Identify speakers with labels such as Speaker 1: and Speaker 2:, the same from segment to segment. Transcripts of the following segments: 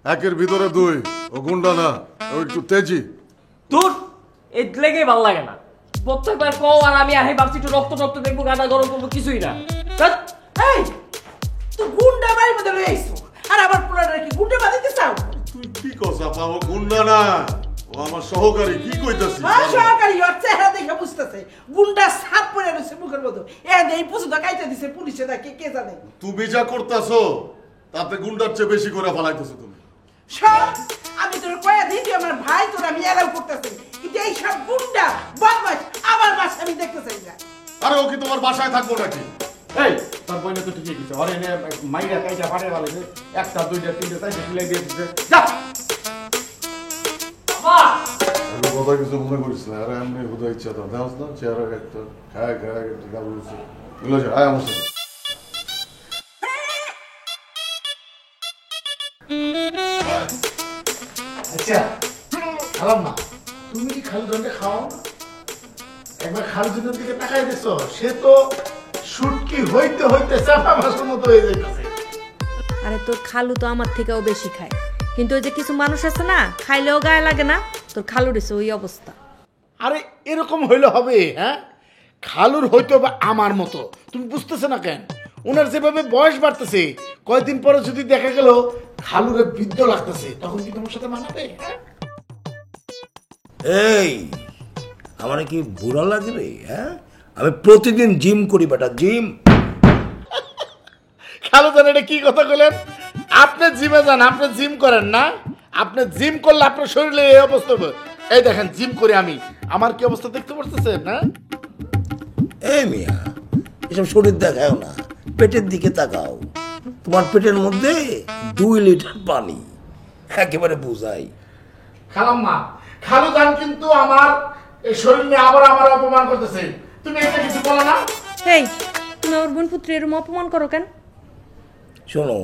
Speaker 1: একের ভিতরে দুই, ও গুন্ডা না, ও একটু তেজি।
Speaker 2: তোর এই লেগে ভাল লাগে না, প্রত্যেকবার কও আর আমি আহি ভাবছি একটু রক্ত রক্ত দেখবো, গাদা গরম করবো, কিছুই না।
Speaker 3: এই তুই গুন্ডা বাড়ির মধ্যে লয়ে আইছো আর আবার পুরাটা কি গুন্ডা বাঁধাইতে চাও?
Speaker 1: তুই কি কথা পাবো? গুন্ডা না, ও আমার সহকারী। কি কইতাছিস?
Speaker 3: হ্যাঁ সহকারী, ওর চেহারা দেখে বুঝতেছে গুন্ডা সাপ পড়ে রয়েছে মুখের মতো। এই পছন্দ কাইতে দিছে পুলিশে, না কে জানে।
Speaker 1: তুমি যা করতাছো তাতে গুন্ডার চেয়ে বেশি করে ফালাইতেছো তুমি।
Speaker 3: সব আমি তোর কয়া দিই তুই আমার ভাই, তোর আমি এলাও করতেছি, কিন্তু এই সব গুন্ডা বদমাশ আমার বাসা আমি দেখতে চাই না।
Speaker 1: আরে ও কি তোমার বাসায় থাকবো নাকি?
Speaker 4: এই তোর বইনে তো ঠিকই কিছু আরে এনে মাইরা কাইটা পারে বলে একটা দুইটা তিনটা চারটা ফিলাই দিয়ে দিছে। যা
Speaker 2: বাবা
Speaker 1: আমি কথা কিছু মনে করিস না। আরে এমনি হুদা ইচ্ছা তো দেওয়াস না, চেহারা একটা খায় খায় একটা গাল বলছে এগুলো আছে। আয় আমার সাথে।
Speaker 5: আচ্ছা খালাম না, তুমি কি খালুজনকে খাও? একবার খালুজনের দিকে তাকাই দিছো, সে তো শুটকি হইতে হইতে চাপা মাছের মতো হয়ে যাইতেছে।
Speaker 6: আরে তোর খালু তো আমার থেকেও বেশি খায়, কিন্তু ওই যে কিছু মানুষ আছে না, খাইলেও গায়ে লাগে না, তোর খালুর এসে ওই অবস্থা।
Speaker 5: আরে এরকম হইলে হবে? হ্যাঁ, খালুর হইতে হবে আমার মতো, তুমি বুঝতেছো না কেন? ওনার যেভাবে বয়স বাড়তেছে, কয়েকদিন পরে যদি দেখা গেল খালুরে বৃদ্ধ লাগতেছে, তখন কি তোমার সাথে মানাবে?
Speaker 7: এই আমার কি বুড়া লাগে রে? হ্যাঁ, আমি প্রতিদিন জিম করি বেটা, জিম।
Speaker 5: খালুজান এটা কি কথা বলেন? আপনি জিমে যান, আপনি জিম করেন না? আপনি জিম করলে আপনার শরীরে এই অবস্থা হবে। এই দেখেন জিম করে আমি আমার কি অবস্থা দেখতে পারতেছেন না?
Speaker 7: এই মিয়া, এসব শরীর দেখাও না, পেটের দিকে তাকাও। তোমার পেটের মধ্যে 2 লিটার পানি, একেবারে বুঝাই।
Speaker 5: খালাম্মা, খালুজান কিন্তু আমার এই শরীর নিয়ে আবার আমার অপমান করতেছে। তুমি এটা কিছু বলো না?
Speaker 6: এই তুমি আমার বোন পুত্রের এরকম অপমান করো কেন?
Speaker 7: শোনো,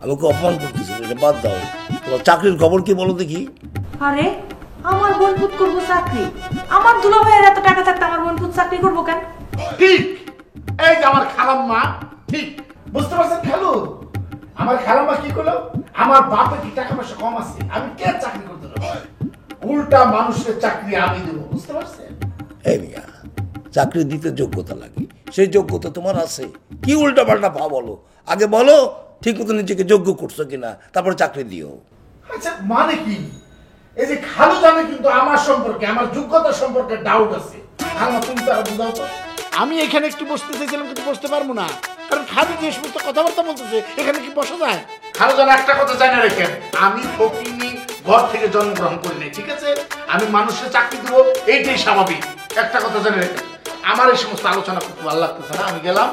Speaker 7: আমাকে অপমান করতেছো, এটা বাদ দাও। তোমার চাকরির খবর কি বলো দেখি?
Speaker 6: আরে আমার বোন পুত করবো চাকরি? আমার দুলা ভাইয়ের এত টাকা থাকতে আমার বোন পুত চাকরি করবো কেন?
Speaker 5: ঠিক, এই যে আমার খালাম্মা ঠিক বুঝতে পারছেন। খালু, আমার খালাম্মা কি করলো? আমার বাপের কি টাকা পয়সা কম আছে, আমি কে চাকরি করতে দেবো? উল্টা মানুষের চাকরি আমি দেবো, বুঝতে পারছেন?
Speaker 7: এই মিয়া, চাকরি দিতে যোগ্যতা লাগে, সেই যোগ্যতা তোমার আছে? কি উল্টা পাল্টা ভাব বলো? আগে বলো ঠিক মতো নিজেকে যোগ্য করছো কিনা, তারপর চাকরি দিও।
Speaker 5: আচ্ছা মানে কি? এই যে খালু জানে কিন্তু আমার সম্পর্কে, আমার যোগ্যতা সম্পর্কে ডাউট আছে। খালু তুমি তারা বুঝাও তো। আমি এখানে একটু বসতে চাইছিলাম কিন্তু বসতে পারবো না, কারণ খালু যে সমস্ত কথাবার্তা বলতেছে এখানে কি বসা যায়? খালু জানে একটা কথা জানে রেখেন, আমি ফকিনি ঘর থেকে জন্মগ্রহণ করি নাই, ঠিক আছে? আমি মানুষের চাকরি দেবো, এইটাই স্বাভাবিক। একটা কথা জানে রেখেন, আমার এই সমস্ত আলোচনা করতে ভালো লাগতেছে না। আমি গেলাম,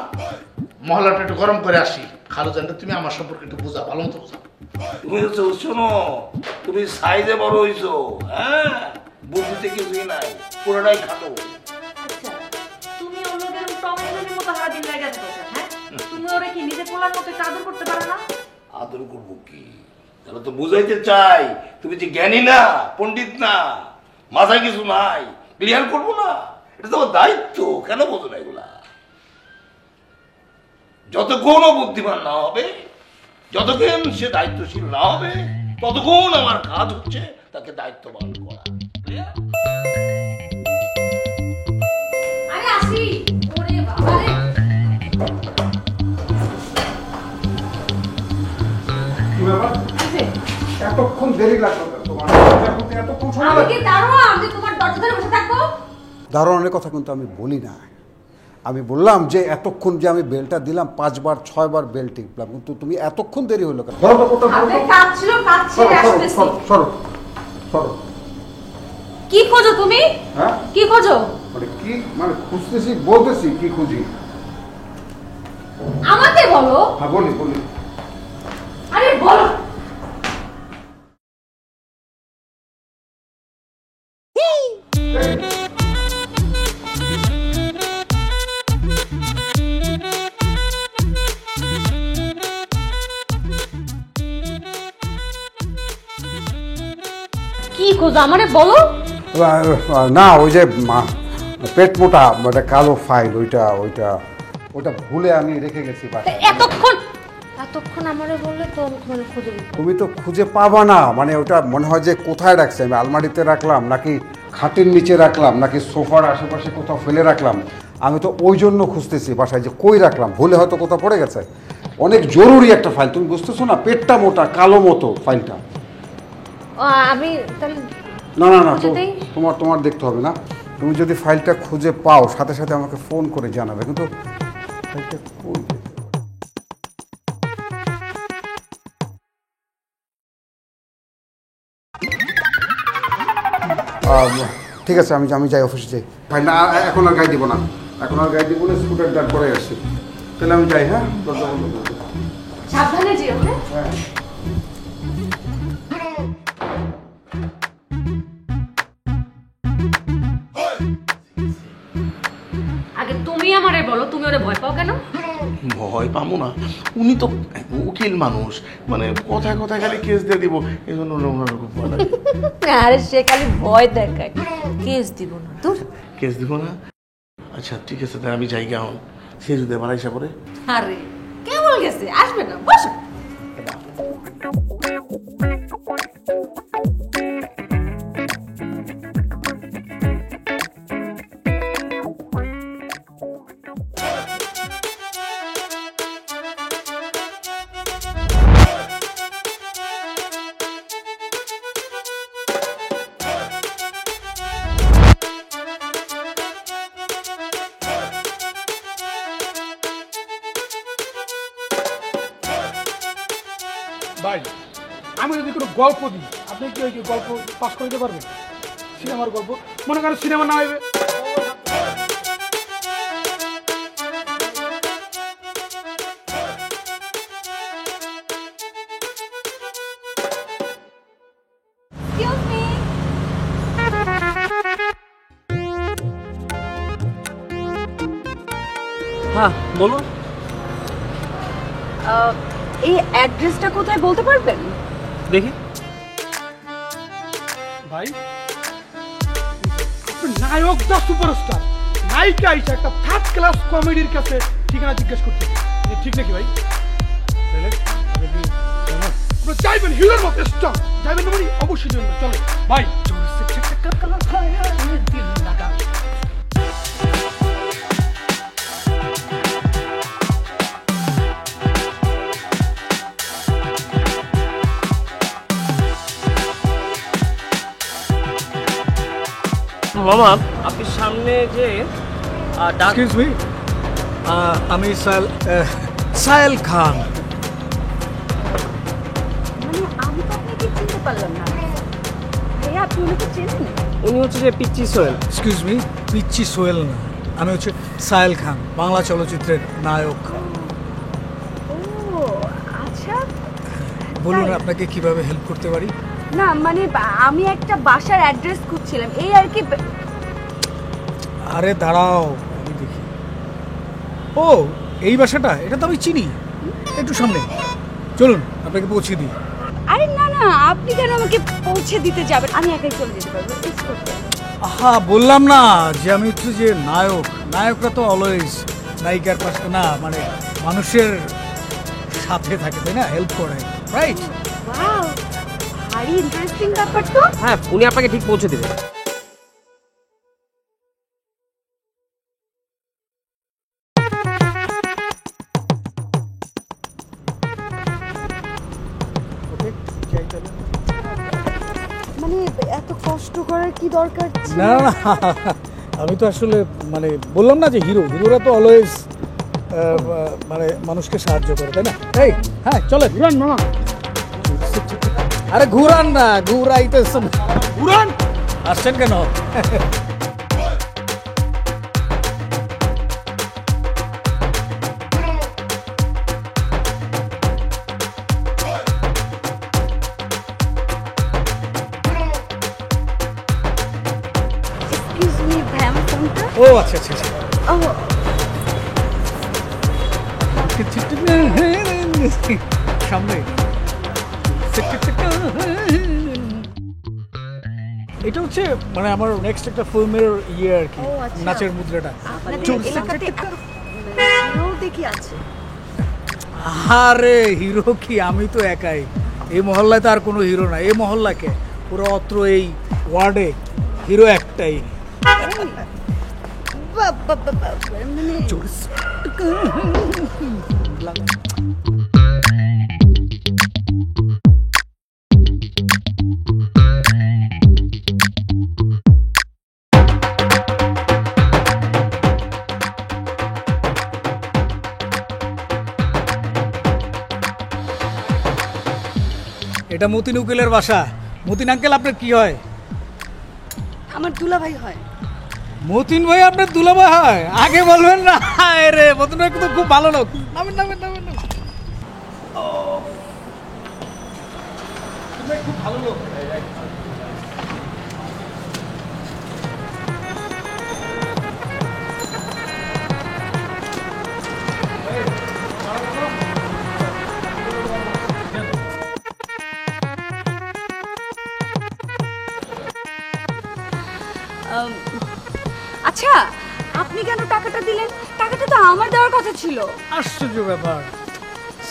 Speaker 5: মহলাটা একটু গরম করে আসি। খালু জানতে তুমি আমার সম্পর্কে একটু বোঝা, ভালো মতো বোঝা।
Speaker 7: তুমি হচ্ছে শোনো, তুমি সাইজে বড় হইছো, হ্যাঁ, বুদ্ধিতে কিছুই নাই, পুরোটাই খাটো।
Speaker 6: আচ্ছা তুমি ওর লোকের টমেটোর মতো সারাদিন লাগে আছো, হ্যাঁ? তুমি ওরে কি নিজে পোলার মতো আদর করতে পারো না?
Speaker 7: আদর করবো কি? তাহলে তো বুঝাইতে চাই তুমি যে জ্ঞানী না, পণ্ডিত না, মাথায় কিছু নাই, ক্লিয়ার করবো না? এটা তোমার দায়িত্ব, কেন বোঝো না এগুলা? যতক্ষণ বুদ্ধিমান না হবে, যতক্ষণ সে দায়িত্বশীল না হবে, ততক্ষণ আমার কাজ হচ্ছে তাকে দায়িত্ববান করা।
Speaker 6: আরে আসি, ওরে বাবা রে।
Speaker 4: কি ব্যাপার? এতক্ষণ দেরি লাগলো কেন তোমার? এতক্ষণ সময়
Speaker 6: আমি কি দাঁড়াও, আমি তোমার দরজা ধরে বসে থাকবো?
Speaker 8: দারোয়ানের কথা কিন্তু আমি বলি না। আমি বললাম যে এতক্ষণ যে আমি বেলটা দিলাম 5 বার 6 বার বেল টিপলাম, কিন্তু তুমি এতক্ষণ দেরি হলো কেন?
Speaker 6: আপনি কাজ ছিল, কাজ ছেড়ে আসতেছি।
Speaker 8: সরো সরো।
Speaker 6: কি খোঁজো তুমি?
Speaker 8: হ্যাঁ
Speaker 6: কি খোঁজো?
Speaker 8: মানে কি, মানে খুঁজতেছি, বলতেছি কি খুঁজি।
Speaker 6: আমাকে বলো।
Speaker 8: হ্যাঁ বলি বলি।
Speaker 6: আরে বলো। কি খোঁজো আমারে বলো।
Speaker 8: না ওই যে পেট মোটা একটা কালো ফাইল, ওইটা ওইটা ওইটা ভুলে আমি রেখে গেছি বাসায়।
Speaker 6: এতক্ষণ এতক্ষণ আমারে বললে তো আমি তোমার খুঁজে দিতাম।
Speaker 8: তুমি তো খুঁজে পাবা না, মানে ওটা মনে হয় যে কোথায় রাখছি আমি, আলমারিতে রাখলাম নাকি খাটের নিচে রাখলাম নাকি সোফার আশেপাশে কোথাও ফেলে রাখলাম। আমি তো ওই জন্য খুঁজতেছি বাসায় যে কই রাখলাম, ভুলে হয়তো কোথাও পড়ে গেছে। অনেক জরুরি একটা ফাইল, তুমি বুঝতেছো না, পেটটা মোটা কালো মতো ফাইলটা।
Speaker 6: আমি তাহলে
Speaker 8: না না না,
Speaker 6: খুঁজে দেই?
Speaker 8: তোমার দেখতে হবে না, তুমি যদি ফাইলটা খুঁজে পাও সাথে সাথে আমাকে ফোন করে জানাবে। কিন্তু ফাইলটা কই? ঠিক আছে, আমি যাই, অফিসে যাই। ভাই না, এখন আর গাড়ি দিব না, এখন আর গাড়ি দিব না, স্কুটার দাঁড় করে আসছি। তাহলে আমি যাই। হ্যাঁ, দরজা বন্ধ করে দাও।
Speaker 6: সাবধানে যেও।
Speaker 8: হ্যাঁ।
Speaker 6: আগে তুমি আমারে বলো, তুমি ওরে ভয় পাও কেন?
Speaker 7: ভয় পাবো না, উনি তো উকিল মানুষ, মানে কথায় কথায় খালি কেস দিয়ে দিব, এই জন্য ওনার খুব ভয় লাগে।
Speaker 6: আরে সে খালি ভয় দেখায়, কেস দিব না। তোর
Speaker 7: কেস দিব না? আচ্ছা ঠিক আছে, তাই আমি যাই গে এখন। সে যদি আমার আইসা পরে।
Speaker 6: আরে কেমন গেছে, আসবে না, বসো।
Speaker 5: ভাই, আমি যদি কোনো গল্প দিই, আপনি কি ওই গল্প পাস করে দিতে পারবেন? সিনেমার গল্প, মনে করেন সিনেমা না হইবে।
Speaker 2: হ্যাঁ বলুন।
Speaker 6: এই অ্যাড্রেসটা কোথায় বলতে পারবেন?
Speaker 2: দেখি।
Speaker 5: ভাই, নায়ক দা সুপারস্টার, নায়িকা হিসেবে একটা থার্ড ক্লাস কমেডির কাছে ঠিকানা জিজ্ঞেস করতে, ঠিক নাকি ভাই? যাইবেন হিরোর মতো স্ট্রং, যাইবেন না মানে অবশ্যই জন্য চলো ভাই।
Speaker 2: মামা, আপনি সামনে যে
Speaker 9: এক্সকিউজ মি, আমি সাহেল খান।
Speaker 6: মানে আমি তো আপনাকে চিনতে পারলাম না। ভাইয়া, আপনি ওনাকে চেনেন?
Speaker 2: উনি হচ্ছে যে পিচ্চি সোহেল।
Speaker 9: এক্সকিউজ মি, পিচ্চি সোহেল না, আমি হচ্ছে সাহেল খান, বাংলা চলচ্চিত্রের নায়ক।
Speaker 6: ও আচ্ছা,
Speaker 9: বলুন আপনাকে কিভাবে হেল্প করতে পারি?
Speaker 6: না মানে আমি একটা বাসার অ্যাড্রেস খুঁজছিলাম, এই আর কি।
Speaker 9: আরে দাঁড়াও, আমি দেখি। ও, এই বাসাটা, এটা তো আমি চিনি, একটু সামনে চলুন আপনাকে পৌঁছে দিই।
Speaker 6: আরে না না, আপনি কেন আমাকে পৌঁছে দিতে যাবেন? আমি একাই চলে যেতে পারবো।
Speaker 9: আহা, বললাম না যে আমি হচ্ছে যে নায়ক। নায়করা তো অলওয়েজ নায়িকার পাশে না, মানে মানুষের সাথে থাকে, তাই না, হেল্প করে, রাইট?
Speaker 6: ওয়াও, ভারী ইন্টারেস্টিং ব্যাপার তো।
Speaker 2: হ্যাঁ, উনি আপনাকে ঠিক পৌঁছে দেবেন।
Speaker 6: মানে এত কষ্ট করার কি দরকার ছিল?
Speaker 9: না না, আমি তো আসলে মানে বললাম না যে হিরোরা তো অলওয়েজ মানে মানুষকে সাহায্য করে, তাই না? এই হ্যাঁ, চলে ঘুরান মামা। আরে ঘুরান না, ঘুরাইতেছেন, ঘুরান, আসছেন কেন?
Speaker 6: এক্সকিউজ মি ভাই, আমার ফোনটা।
Speaker 9: ও আচ্ছা আচ্ছা আচ্ছা।
Speaker 6: ও
Speaker 9: সামনে এটা হচ্ছে মানে আমার নেক্সট একটা ফিল্মের ইয়ে আর কি,
Speaker 6: ও, আচ্ছা।
Speaker 9: নাচের মুদ্রাটা।
Speaker 6: আপনাদের এলাকাতে হিরো দেখি আছে?
Speaker 9: আরে হিরো কি, আমি তো একাই। এই মহল্লায় তো আর কোনো হিরো নাই। এই মহল্লাকে পুরো অত্র এই ওয়ার্ডে হিরো একটাই। এটা মতিন উকিলের বাসা। মতিন আঙ্কেল আপনার কি হয়?
Speaker 6: আমার দুলাভাই হয়।
Speaker 9: মতিন ভাই আপনার দুলাভাই হয়? আগে বলবেন না রে। মতিন ভাই তো খুব ভালো লোক। নামেন নামেন নামেন নামেন। খুব ভালো লোক।
Speaker 6: আচ্ছা, আপনি কেন টাকাটা দিলেন? টাকাটা তো আমার দেওয়ার কথা ছিল।
Speaker 9: আশ্চর্য ব্যাপার।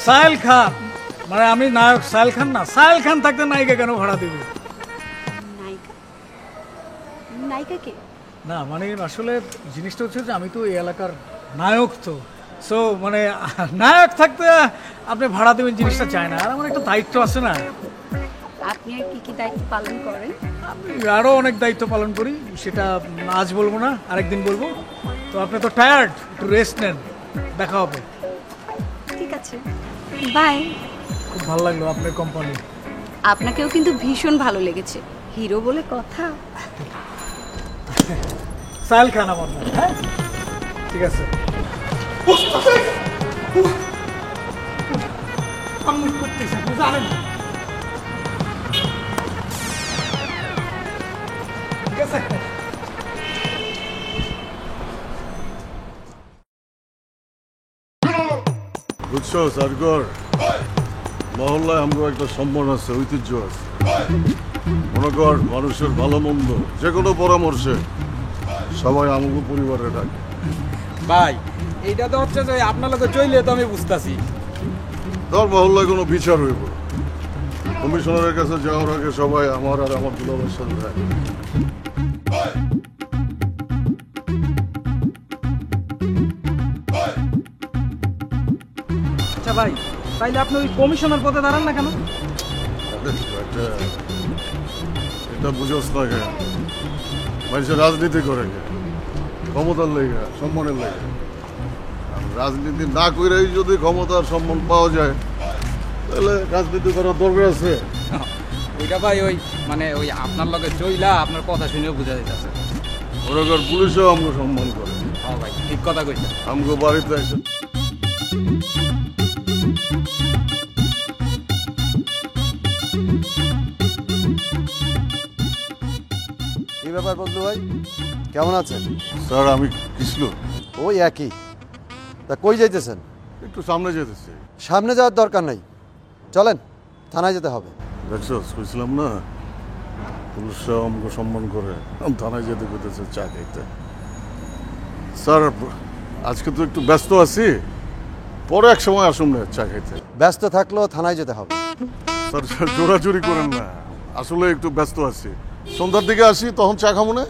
Speaker 9: সাহেল খান মানে আমি নায়ক সাহেল খান না? সাহেল খান থাকতে নায়িকা কেন ভাড়া দিবে?
Speaker 6: নায়িকা? নায়িকা কে?
Speaker 9: না মানে আসলে জিনিসটা হচ্ছে যে আমি তো এই এলাকার নায়ক, তো সো মানে নায়ক থাকতে আপনি ভাড়া দেবেন জিনিসটা চায় না। আর আমার একটা দায়িত্ব আছে না।
Speaker 6: আপনি আর কি কি দায়িত্ব পালন করেন?
Speaker 9: আমি আরও অনেক দায়িত্ব পালন করি, সেটা আজ বলবো না, আরেকদিন বলবো। তো আপনি তো টায়ার্ড, একটু রেস্ট নেন, দেখা হবে।
Speaker 6: ঠিক আছে, বাই।
Speaker 9: খুব ভালো লাগলো আপনার কোম্পানি।
Speaker 6: আপনাকেও কিন্তু ভীষণ ভালো লেগেছে, হিরো বলে কথা।
Speaker 9: সাহেল খান আমার নাম। হ্যাঁ ঠিক আছে। জানেন ঠিক আছে।
Speaker 1: বুঝছো সারগর, মহল্লায় আমরা একটা সম্মান আছে, ঐতিহ্য আছে। মনে কর মানুষের ভালো মন্দ যে কোনো পরামর্শে সবাই আমাকে পরিবারে ডাকে।
Speaker 4: ভাই এইটা তো হচ্ছে যে আপনার লোকে চইলে তো আমি বুঝতেছি।
Speaker 1: তোর মহল্লায় কোনো বিচার হইব, কমিশনারের কাছে যাওয়ার আগে সবাই আমার আর আমার দুলাভাইয়ের সাথে থাকে।
Speaker 4: আচ্ছা ভাই, তাইলে আপনি ওই কমিশনার পদে দাঁড়ান না কেন?
Speaker 1: এটা বুঝোস না কেন? মানুষের রাজনীতি করে কে? ক্ষমতার লেগে, সম্মানের লেগে। রাজনীতি না করেই যদি ক্ষমতার সম্মান পাওয়া যায় তাহলে রাজনীতি করার দরকার আছে।
Speaker 4: ওইটা ভাই ওই মানে ওই আপনার লগে চইলা আপনার কথা শুনেও বোঝা যাইতেছে।
Speaker 1: ওরকম পুলিশও আমাকে সম্মান করে।
Speaker 4: হ্যাঁ ভাই, ঠিক কথা কইছেন।
Speaker 1: আমাকে বাড়িতে এসে
Speaker 10: কি ব্যাপার বদলু ভাই, কেমন আছেন?
Speaker 1: স্যার আমি কৃষ্ণ।
Speaker 10: ওই একই। তা কই যাইতেছেন?
Speaker 1: একটু সামনে যেতেছি।
Speaker 10: সামনে যাওয়ার দরকার নাই, চলেন থানায় যেতে হবে।
Speaker 1: দেখছো বুঝলাম না, পুলিশরাও আমাকে সম্মান করে। আমি থানায় যেতে করতেছে চা খাইতে। স্যার আজকে তো একটু ব্যস্ত আছি, পরে এক সময় আসুন না চা খাইতে।
Speaker 10: ব্যস্ত থাকলেও থানায় যেতে হবে।
Speaker 1: স্যার স্যার জোরাজুরি করেন না, আসলে একটু ব্যস্ত আছি। সন্ধ্যার দিকে আসি, তখন চা খাবো না।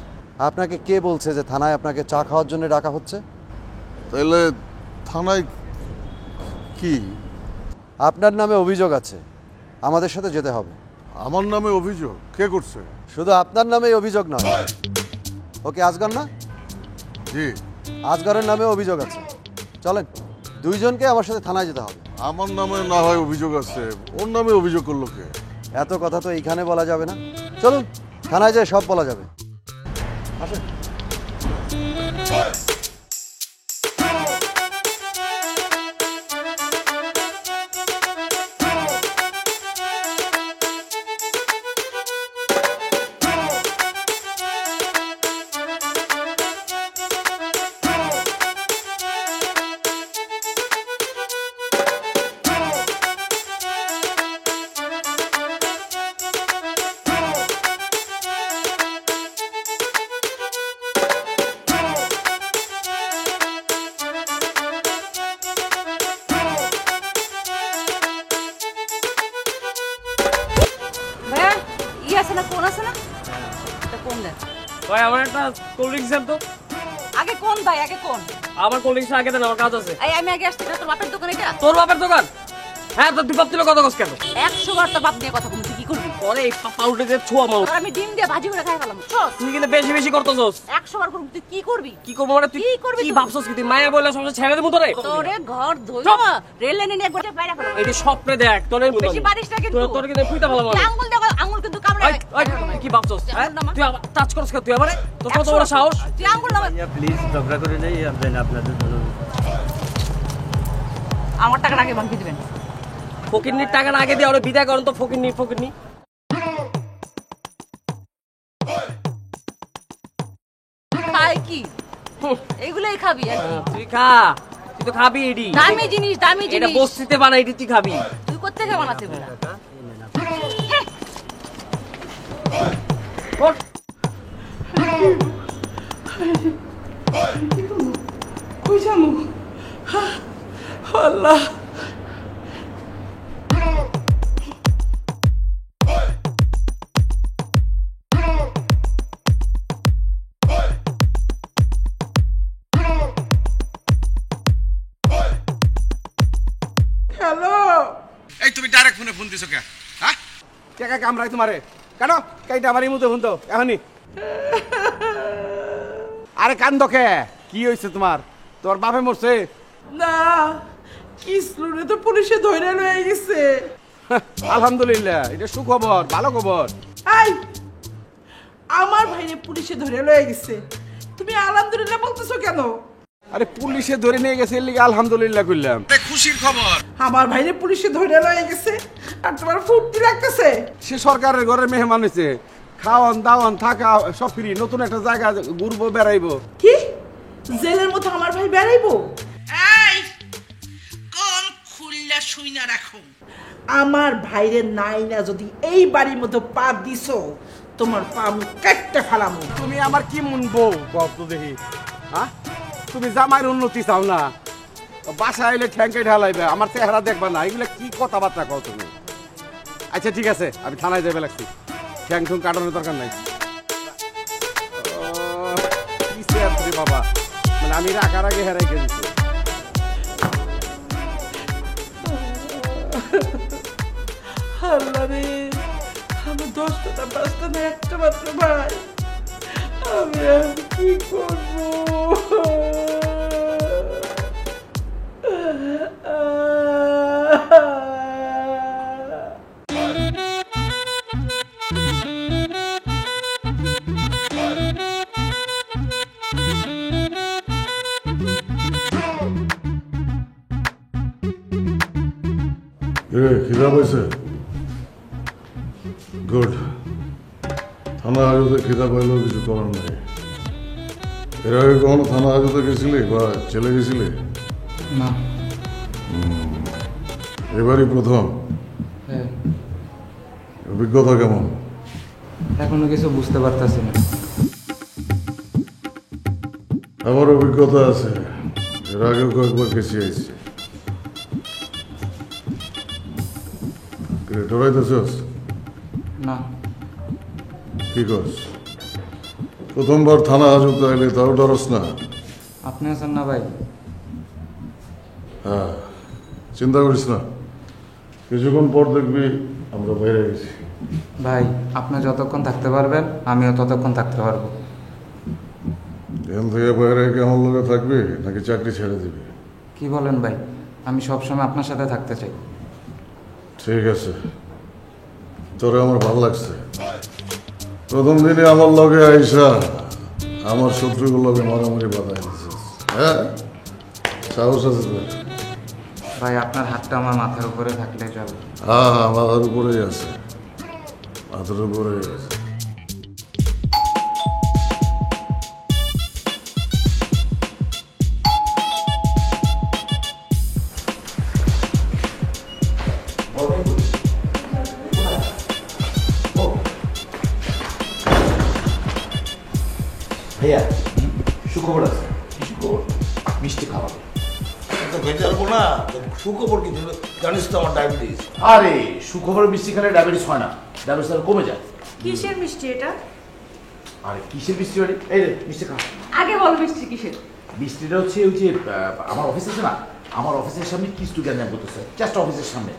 Speaker 10: আপনাকে কে বলছে যে থানায় আপনাকে চা খাওয়ার জন্য ডাকা হচ্ছে?
Speaker 1: তাহলে থানায় কি?
Speaker 10: আপনার নামে অভিযোগ আছে, আমাদের সাথে যেতে হবে।
Speaker 1: আমার নামে অভিযোগ? কে করছে?
Speaker 10: শুধু আপনার নামেই অভিযোগ না, ওকে আজগর না?
Speaker 1: জি,
Speaker 10: আজগরের নামে অভিযোগ আছে। চলেন, দুইজনকে আমার সাথে থানায় যেতে হবে।
Speaker 1: আমার নামে না হয় অভিযোগ আছে, ওর নামে অভিযোগ করলো কে?
Speaker 10: এত কথা তো এইখানে বলা যাবে না, চলুন থানায় যেয়ে সব বলা যাবে। আসেন।
Speaker 11: কোন দেন?
Speaker 2: ভাই আমার একটা কোল্ড ড্রিঙ্কস দেন তো।
Speaker 11: আগে কোন ভাই, আগে কোন?
Speaker 2: আমার কোল্ড ড্রিঙ্কস আগে দেন, আমার কাজ আছে।
Speaker 11: এই আমি আগে আসছি না, তোর বাপের দোকান এটা?
Speaker 2: তোর বাপের দোকান? হ্যাঁ, তো তুই বাপ তুলে কথা কস কেন?
Speaker 11: 100 বার তোর বাপ নিয়ে কথা বলছিস, কি করবি?
Speaker 2: পরে এই পাউডার দিয়ে ছোয়া মাও।
Speaker 11: আর আমি ডিম দিয়ে ভাজি করে খাই ফেলাম। চল,
Speaker 2: তুই কিন্তু বেশি বেশি করতেছস।
Speaker 11: 100 বার করবি, তুই কি করবি?
Speaker 2: কি করব মানে তুই
Speaker 11: কি করবি?
Speaker 2: কি ভাবছস কি তুই মায়া বলে সবসময় ছেড়ে দেব তোরে?
Speaker 11: তোরে ঘর ধইবা রেল লাইনে নিয়ে গোটে পায়রা ফেলাম।
Speaker 2: এই যে স্বপ্নে দেখ তোরে
Speaker 11: বেশি পারিস না কিন্তু।
Speaker 2: তোর কিন্তু ফুইতা ভালো
Speaker 11: তুই আঙ্গুল দেখো, আঙ্গুল কিন্তু কামড়ে।
Speaker 2: ওই কি ভাবছস? তুই টাচ করছ তুই আমারে? তোর কত বড় সাহস?
Speaker 11: তুই আঙ্গুল নামা।
Speaker 12: প্লিজ ঝগড়া করে নেই আপনি আপনাদের জন্য।
Speaker 11: আমার টাকা আগে ভাঙতে দিবেন।
Speaker 2: ফকিরনির টাকাটা আগে দিয়ে ওরে বিদায় করুন তো। ফকিরনি
Speaker 11: খাই কি এইগুলাই খাবি?
Speaker 2: তুই খা, তুই তো খাবি এডি।
Speaker 11: দামি জিনিস, দামি
Speaker 2: এটা
Speaker 11: জিনিস।
Speaker 2: বস্তিতে বানাই এডি, তুই খাবি।
Speaker 11: তুই কোথা থেকে বানাতে বলা?
Speaker 3: কই যামু? আল্লাহ, হ্যালো।
Speaker 4: এই তুমি ডাইরেক্ট ফোনে ফোন দিছো কে? হ্যাঁ কে কামড়াই তোমারে কেন? কাইটা আমার ইমুতে ফোন তো এখনই। আরে কান্দ কে? কি হইছে তোমার? তোর বাপে মরছে?
Speaker 3: না, ইসলুরে তো পুলিশে ধরে লয়ে গেছে।
Speaker 4: আলহামদুলিল্লাহ, এটা সুখবর, ভালো খবর।
Speaker 3: এই, আমার ভাইরে পুলিশে ধরে লয়ে গেছে, তুমি আলহামদুলিল্লাহ বলতেছো কেন?
Speaker 4: আরে পুলিশে ধরে নিয়ে গেছে, এর লিগে আলহামদুলিল্লাহ কইলাম। খুশির খবর।
Speaker 3: আমার ভাইরে পুলিশে ধরে লয়ে গেছে আর তোমার ফুর্তি লাগতেছে?
Speaker 4: সে সরকারের ঘরের মেহমান হয়েছে, খাওয়ান দাওয়ান থাকা সব ফ্রি, নতুন একটা জায়গা ঘুরবো বেড়াইবো।
Speaker 3: কি জেলের মতো আমার ভাই বেড়াইবো? এই কোন খুললা শুই না রাখো, আমার ভাইরে নাই না যদি এই বাড়ির মতো পা দিছো তোমার পা আমি কাটতে ফেলামু।
Speaker 4: তুমি আমার কি মুনবো কত দেখি? হ্যাঁ, তুমি জামাইয়ের উন্নতি চাও না, বাসায় এলে ঠ্যাঙ্কে ঢালাইবে, আমার চেহারা দেখবা না, এগুলো কি কথাবার্তা কও তুমি? আচ্ছা ঠিক আছে, আমি থানায় যাবে লাগছি, ঠ্যাং ঠুং কাটানোর দরকার নাই। কি চেয়ার বাবা, মানে আমি রাখার আগে হেরাই গেছি।
Speaker 3: আল্লাহ রে, আমার 10টা না 5টা না একটা মাত্র ভাই, আমি আর কি করবো?
Speaker 1: খিদা পাইছে? গুড। থানা হাজতে খিদা পাইলেও কিছু করার নাই। এর আগে কখনো থানা হাজতে গেছিলি বা চলে গেছিলি?
Speaker 12: না।
Speaker 1: এবারই প্রথম?
Speaker 12: হ্যাঁ।
Speaker 1: অভিজ্ঞতা কেমন?
Speaker 12: এখনো কিছু বুঝতে পারতেছি না।
Speaker 1: আমার অভিজ্ঞতা আছে, এর আগেও কয়েকবার গেছি আইছি। ডরাইতেছস?
Speaker 12: না।
Speaker 1: কি করস? প্রথমবার থানা হাজতে আইলে তাও ডরস না?
Speaker 12: আপনি আছেন না ভাই?
Speaker 1: হ্যাঁ, চিন্তা করিস না, কিছুক্ষণ পর দেখবি আমরা বাইরে গেছি।
Speaker 12: ভাই আপনি যতক্ষণ থাকতে পারবেন আমিও ততক্ষণ থাকতে পারবো।
Speaker 1: এখান থেকে বাইরে কেমন লোকে থাকবি নাকি চাকরি ছেড়ে দিবি?
Speaker 12: কি বলেন ভাই, আমি সবসময় আপনার সাথে থাকতে চাই।
Speaker 1: ঠিক আছে, তোরে আমার ভালো লাগছে। প্রথম দিনে আমার লগে আইসা আমার শত্রুগুলোর লগে মারামারি বাধাই দিছিস। হ্যাঁ, সাহস আছে তোর?
Speaker 12: ভাই আপনার হাতটা আমার মাথার উপরে থাকলে চলে।
Speaker 1: হ্যাঁ হ্যাঁ, মাথার উপরেই আছে, মাথার উপরেই আছে।
Speaker 7: ভাইয়া সুখবর আছে। সুখবর মিষ্টি খাওয়াবে তো খেতে পারবো না। সুখবর কি জানিস তো আমার ডায়াবেটিস।
Speaker 5: আরে সুখবর মিষ্টি খেলে ডায়াবেটিস হয় না, ডায়াবেটিস কমে যায়।
Speaker 6: কিসের মিষ্টি এটা?
Speaker 5: আরে কিসের বৃষ্টি বাড়ি? এই রে মিষ্টি খা।
Speaker 11: আগে বল বৃষ্টি কিসের?
Speaker 5: বৃষ্টিটা হচ্ছে ওই যে আমার অফিস আছে না, আমার অফিসের সামনে কিছু গ্যাঞ্জাম করতেছে, জাস্ট অফিসের সামনে।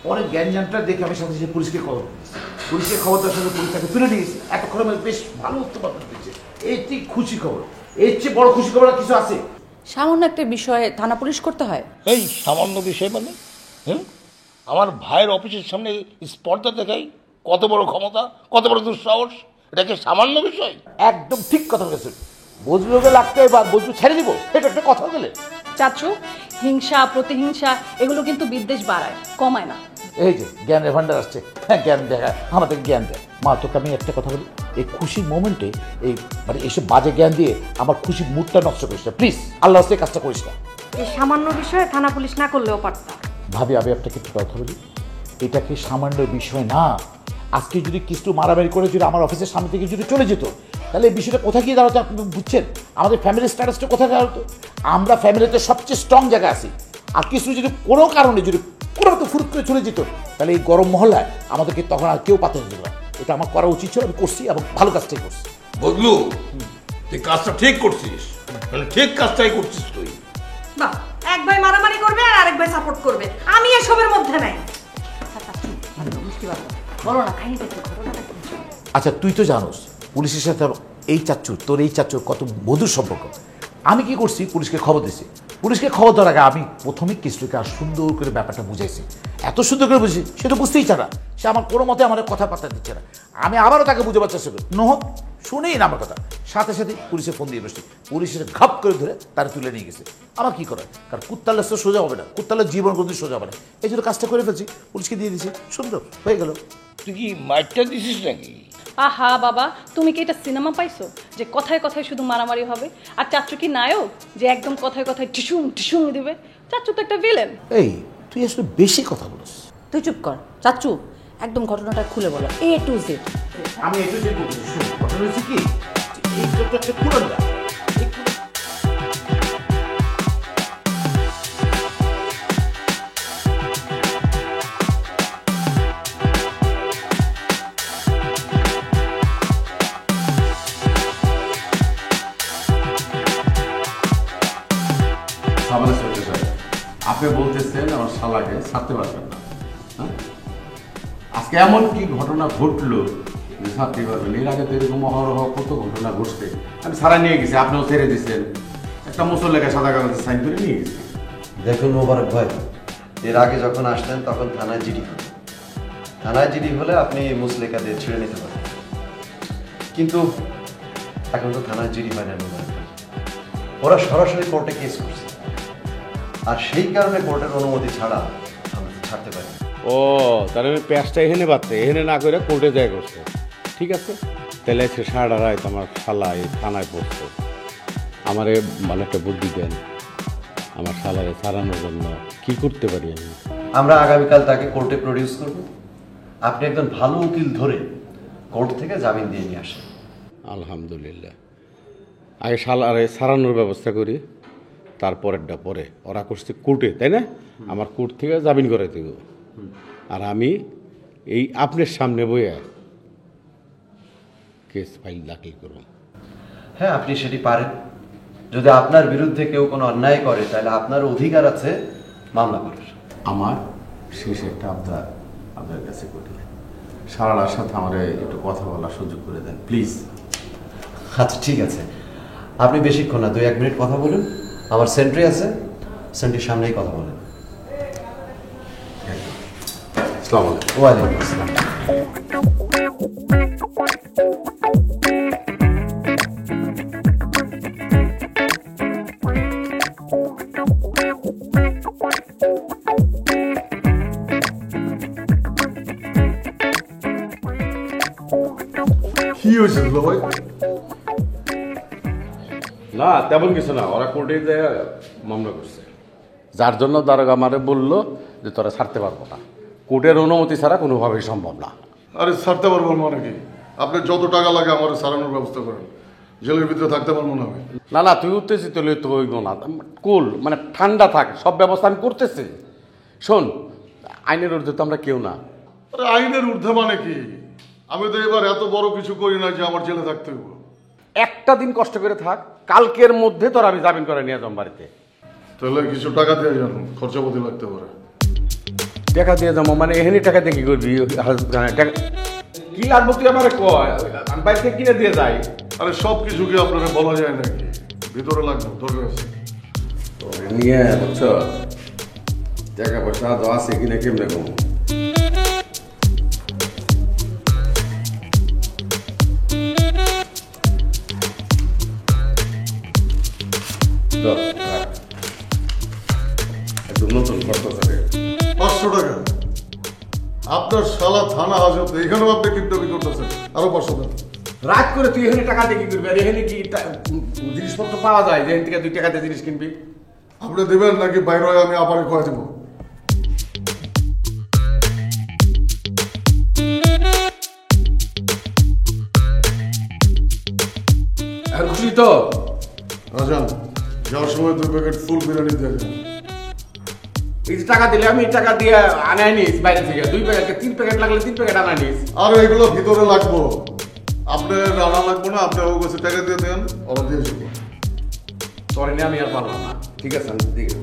Speaker 5: পরে গ্যাঞ্জামটা দেখে আমি সাথে সাথে পুলিশকে খবর দিয়েছি। পুলিশকে খবর দেওয়ার সঙ্গে পুলিশ তাকে তুলে নিয়েছে। এতক্ষণ আমি বেশ ভালো উত্তর দিচ্ছে। এই ঠিক খুশি খবর, এর চেয়ে বড় খুশি খবর আর কিছু আছে?
Speaker 11: সামান্য একটা বিষয়ে থানা পুলিশ করতে হয়?
Speaker 7: এই সামান্য বিষয় মানে আমার ভাইয়ের অফিসের সামনে স্পর্ধা দেখাই, কত বড় ক্ষমতা, কত বড় দুঃসাহস, এটাকে সামান্য বিষয়?
Speaker 5: একদম ঠিক কথা বলেছেন। বজলুকে লাগতে বা বজলু ছেড়ে দিব, এটা একটা কথা বলে।
Speaker 11: চাচু, হিংসা প্রতিহিংসা এগুলো কিন্তু বিদ্বেষ বাড়ায়, কমায় না।
Speaker 5: এই যে জ্ঞানের ভান্ডার আসছে, হ্যাঁ জ্ঞান দেখা, আমাদের জ্ঞান দেয়। মা তোকে আমি একটা কথা বলি, এই খুশির মোমেন্টে এই মানে এইসব বাজে জ্ঞান দিয়ে আমার খুশির মুডটা নষ্ট করিস না প্লিজ, আল্লাহ হস্তে কাজটা করিস না।
Speaker 6: এই সামান্য বিষয়ে থানা পুলিশ না করলেও পারতাম।
Speaker 5: ভাবি আমি আপনাকে একটা কথা বলি, এটাকে সামান্য বিষয় না। আজকে যদি কিছু মারামারি করে যদি আমার অফিসের সামনে থেকে যদি চলে যেত, তাহলে এই বিষয়টা কোথায় গিয়ে দাঁড়াতো আপনি বুঝছেন? আমাদের ফ্যামিলির স্ট্যাটাসটা কোথায় দাঁড়াতো? আমরা ফ্যামিলিতে সবচেয়ে স্ট্রং জায়গায় আছি, আর কিছু যদি কোনো কারণে যদি কোনো মতো ফুরুত করে চলে যেত, তাহলে এই গরম মহল্লায় আমাদেরকে তখন আর কেউ পাতে দিত না। এটা আমার করা উচিত ছিল, আমি করছি এবং ভালো কাজটাই করছি।
Speaker 7: বদলু, তুই কাজটা ঠিক করছিস, মানে ঠিক কাজটাই করছিস তুই।
Speaker 6: বাহ, এক ভাই মারামারি করবে আর আরেক ভাই সাপোর্ট করবে, আমি এসবের মধ্যে নাই।
Speaker 11: বলো না খাইনি দেখতে ঘটনাটা কি?
Speaker 5: আচ্ছা তুই তো জানোস পুলিশের সাথে এই চাচ্চুর, তোর এই চাচ্চুর কত মধুর সম্পর্ক। আমি কি করছি, পুলিশকে খবর দিছি। পুলিশকে খবর দেওয়ার আগে আমি প্রথমে কিস্তুকে আর সুন্দর করে ব্যাপারটা বুঝাইছি। এত সুন্দর করে বুঝি, সে তো বুঝতেই চায় না, সে আমার কোনো মতে আমার কথাবার্তা দিচ্ছে না। আমি আবারও তাকে বুঝাবার চেষ্টা করি, নহক শুনেই না আমার কথা। সাথে সাথে পুলিশে ফোন দিয়ে বসছি, পুলিশের ঘাপ করে ধরে তারা তুলে নিয়ে গেছে। আমার কী করার, কারণ কুত্তালের তো সোজা হবে না, কুত্তালের জীবন কিন্তু সোজা হবে না। এই জন্য কাজটা করে ফেলছি, পুলিশকে দিয়ে দিয়েছি, সুন্দর হয়ে গেল।
Speaker 7: তুই কি মাইকটা দিছিস নাকি?
Speaker 11: আহা বাবা, তুমি কি এটা সিনেমা পাইছো যে কথায় কথায় শুধু মারামারি হবে? আর চাচু কি নায়ক যে একদম কথায় কথায় টিসুম টিসুম দিবে? চাচু তো একটা ভিলেন।
Speaker 5: এই তুই আসলে বেশি কথা বলিস।
Speaker 11: তুই চুপ কর চাচু, একদম ঘটনাটা খুলে বলো, A to Z।
Speaker 5: আমি এটা যে বলছি, শুন ঘটনা হয়েছে কি, এই তো একটা কুড়ান্ডা।
Speaker 4: আপনি বলতেছেন আমার শালাকে ছাড়তে পারবেন না, হ্যাঁ? আজকে এমন কি ঘটনা ঘটলো যে ছাড়তে পারবেন? এর আগে তো এরকম অহরহ কত ঘটনা ঘটছে। আমি ছাড়া নিয়ে গেছি, আপনিও ছেড়ে দিচ্ছেন, একটা মুসল্লাকে সাদা কাগজে সাইন করে নিয়ে গেছি।
Speaker 10: দেখুন মোবারক ভাই, এর আগে যখন আসতেন তখন থানায় জিডি হতো। থানায় জিডি হলে আপনি মুসলেকা দিয়ে ছেড়ে নিতে পারেন, কিন্তু এখন তো থানায় জিডি হয় না মোবারক ভাই, ওরা সরাসরি কোর্টে কেস করছে। আর সেই কারণে কোর্টের অনুমতি ছাড়া আমরা ছাড়তে পারি।
Speaker 4: ও তাহলে আমি প্যাঁচটা এখানে বাড়তে এখানে না করে কোর্টে যায় করছে। ঠিক আছে, তাহলে সে সারা রাত আমার শালা এই থানায় পড়ছে। আমারে মানে একটা বুদ্ধি দেন, আমার শালারে ছাড়ানোর জন্য কি করতে পারি আমি?
Speaker 10: আমরা আগামীকাল তাকে কোর্টে প্রডিউস করব। আপনি একজন ভালো উকিল ধরে কোর্ট থেকে জামিন দিয়ে নিয়ে আসেন।
Speaker 4: আলহামদুলিল্লাহ, আগে শালারে ছাড়ানোর ব্যবস্থা করি, তারপরেরটা পরে। ওরা করছে কোর্টে, তাই না? আমার কোর্ট থেকে জামিন করে দেব, আর আমি এই আপনার সামনে বইয়ে কেস ফাইল দাখিল করব।
Speaker 10: হ্যাঁ, আপনি সেটি পারেন। যদি আপনার বিরুদ্ধে কেউ কোনো অন্যায় করে তাহলে আপনার অধিকার আছে মামলা করার।
Speaker 4: আমার শেষ একটা আবদার আপনার কাছে করি, সারার সাথে আমার একটু কথা বলার সুযোগ করে দেন প্লিজ।
Speaker 10: আচ্ছা ঠিক আছে, আপনি বেশিক্ষণ না, 2-1 মিনিট কথা বলুন। আমার সেন্ট্রি আছে, সেন্ট্রির সামনেই কথা বলেন।
Speaker 4: আসসালামু আলাইকুম।
Speaker 10: ওয়ালাইকুম আসসালাম।
Speaker 1: কি হয়েছে ভাই?
Speaker 4: না তেমন কিছু না, ওরা কোর্টে যে মামলা করছে, যার জন্য দারোগা আমারে বললো যে তোরা ছাড়তে পারবো না, কোর্টের অনুমতি ছাড়া কোনোভাবেই সম্ভব না।
Speaker 1: আরে ছাড়তে পারবো মানে কি? আপনি যত টাকা লাগে আমার সারানোর ব্যবস্থা করেন, জেলের ভিতরে থাকতে পারবো না আমি।
Speaker 4: না না, তুই উত্তেজিত হলে তো হইব না, কুল মানে ঠান্ডা থাক, সব ব্যবস্থা আমি করতেছি। শোন, আইনের ঊর্ধ্বে তো আমরা কেউ না।
Speaker 1: আরে আইনের ঊর্ধ্বে মানে কি? আমি তো এবার এত বড় কিছু করি না যে আমার জেলে থাকতে হইব।
Speaker 4: একটা দিন কষ্ট করে থাক, কালকের মধ্যে তোর আমি জামিন করে নিয়ে যাবো বাড়িতে।
Speaker 1: তাহলে কিছু টাকা দিয়ে যান, খরচাপাতি লাগতে পারে।
Speaker 4: টাকা দিয়ে যাবো মানে এখানে টাকা দিয়ে কি করবি? কি লাগবো তুই আমার কয়, আমি বাইরে থেকে কিনে দিয়ে যাই।
Speaker 1: আরে সব কিছু কি আপনারা বলা যায় নাকি? ভিতরে লাগবে, দরকার আছে।
Speaker 4: নিয়ে বুঝছো, টাকা পয়সা তো আছে কিনা কেমনে কম। নতুন খরচ
Speaker 1: 500 টাকা। আপনার শালা থানা হাজতে, এখানেও আপনি কিপটামি করতেছেন, আরো 500 টাকা।
Speaker 4: রাত করে তুই এখানে টাকা দিয়ে কি করবি? আর এখানে কি জিনিসপত্র পাওয়া যায় যেখান থেকে 2 টাকা দিয়ে জিনিস কিনবি?
Speaker 1: আপনি দেবেন নাকি বাইরে হয়ে আমি আবার খোয়া দেবো?
Speaker 4: এখন খুশি তো?
Speaker 1: রাজান, যাওয়ার সময় 2 প্যাকেট ফুল বিরিয়ানি দিয়ে যান।
Speaker 4: এই যে টাকা দিলে আমি টাকা দিয়ে আনাই নিস বাইরে থেকে, 2 প্যাকেট 3 প্যাকেট লাগলে 3 প্যাকেট আনাই নিস।
Speaker 1: আর এগুলো ভিতরে লাগবো, আপনার রান্না লাগবো না, আপনি ওর কাছে টাকা দিয়ে দেন, ওরা দিয়ে যাবো।
Speaker 4: তোর নিয়ে আমি আর পারলাম না, ঠিক আছে আমি দিকে।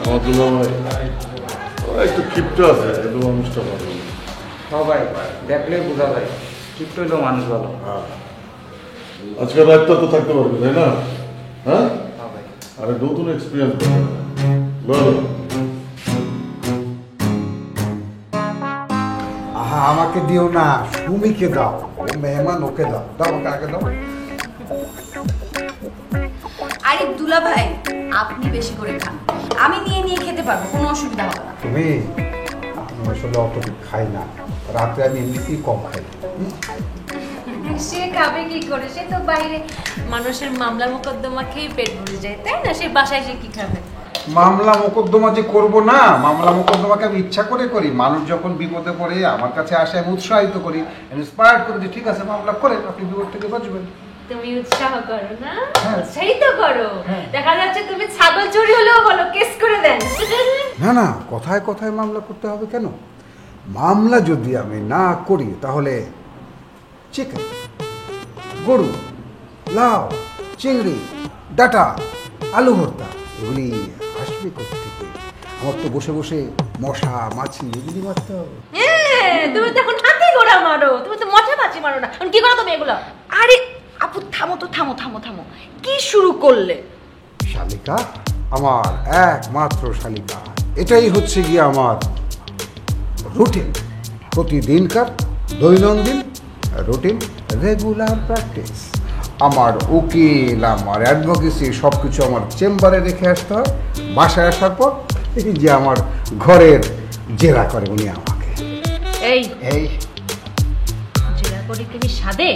Speaker 1: আমার দুলা ভাই ওরা একটু ক্ষিপ্ত আছে, কিন্তু মানুষটা ভালো।
Speaker 12: হ্যাঁ ভাই, দেখলে বোঝা যায় চুপ হইলেও মানুষ ভালো।
Speaker 1: আজকে রাতটা তো থাকতে পারবে, তাই না? হ্যাঁ, আরে নতুন এক্সপিরিয়েন্স বলো।
Speaker 8: আহা, আমাকে দিও না, সুমিকে দাও, ও মেহমান, ওকে দাও। দাও, ওকে আগে দাও।
Speaker 13: আরে দুলা ভাই, আপনি বেশি করে খান, আমি নিয়ে নিয়ে খেতে পারবো, কোনো অসুবিধা হবে না।
Speaker 8: তুমি, আমি আসলে অত খাই না, রাতে আমি এমনিতেই কম খাই।
Speaker 6: সে খাবে কি করে? সে তো বাইরে মানুষের মামলা মোকদ্দমা খেয়ে পেট ভরে যায়, তাই না? সে বাসায় সে কি খাবে?
Speaker 8: মামলা মোকদ্দমা যে করবো না, মামলা মোকদ্দমাকে আমি ইচ্ছা করে করি। মানুষ যখন বিপদে পড়ে আমার কাছে আসে, আমি উৎসাহিত করি, ইন্সপায়ার করে দিই, ঠিক আছে মামলা করে আপনি বিপদ থেকে বাঁচবেন।
Speaker 6: তুমি উৎসাহ করো না, উৎসাহিত করো। দেখা যাচ্ছে তুমি ছাগল চুরি হলেও বলো কেস করে দেন।
Speaker 8: না না, কথায় কথায় মামলা করতে হবে কেন? মামলা যদি আমি না করি তাহলে চিকেন, গরু, লাউ, চিংড়ি, ডাটা, আলু ভর্তা এগুলি আসবে কোথেকে? আমার তো বসে বসে মশা মাছি এগুলি মারতে হবে।
Speaker 6: তুমি তো এখন হাতি ঘোড়া মারো, তুমি তো মশা মাছি মারো না। কি করো তুমি এগুলো?
Speaker 13: আরে আপু থামো তো, থামো থামো থামো, কি শুরু করলে?
Speaker 8: শালিকা, আমার একমাত্র শালিকা, এটাই হচ্ছে গিয়ে আমার রুটিন, প্রতিদিনকার দৈনন্দিন রুটিন, রেগুলার প্র্যাকটিস। আমার উকিল, আমার অ্যাডভোকেসি সব কিছু আমার চেম্বারে রেখে আসতে হয়। বাসায় আসার পর এই যে আমার ঘরের জেরা করে উনি আমাকে।
Speaker 6: এই
Speaker 8: এই
Speaker 6: জেরা করে তুমি সাদে,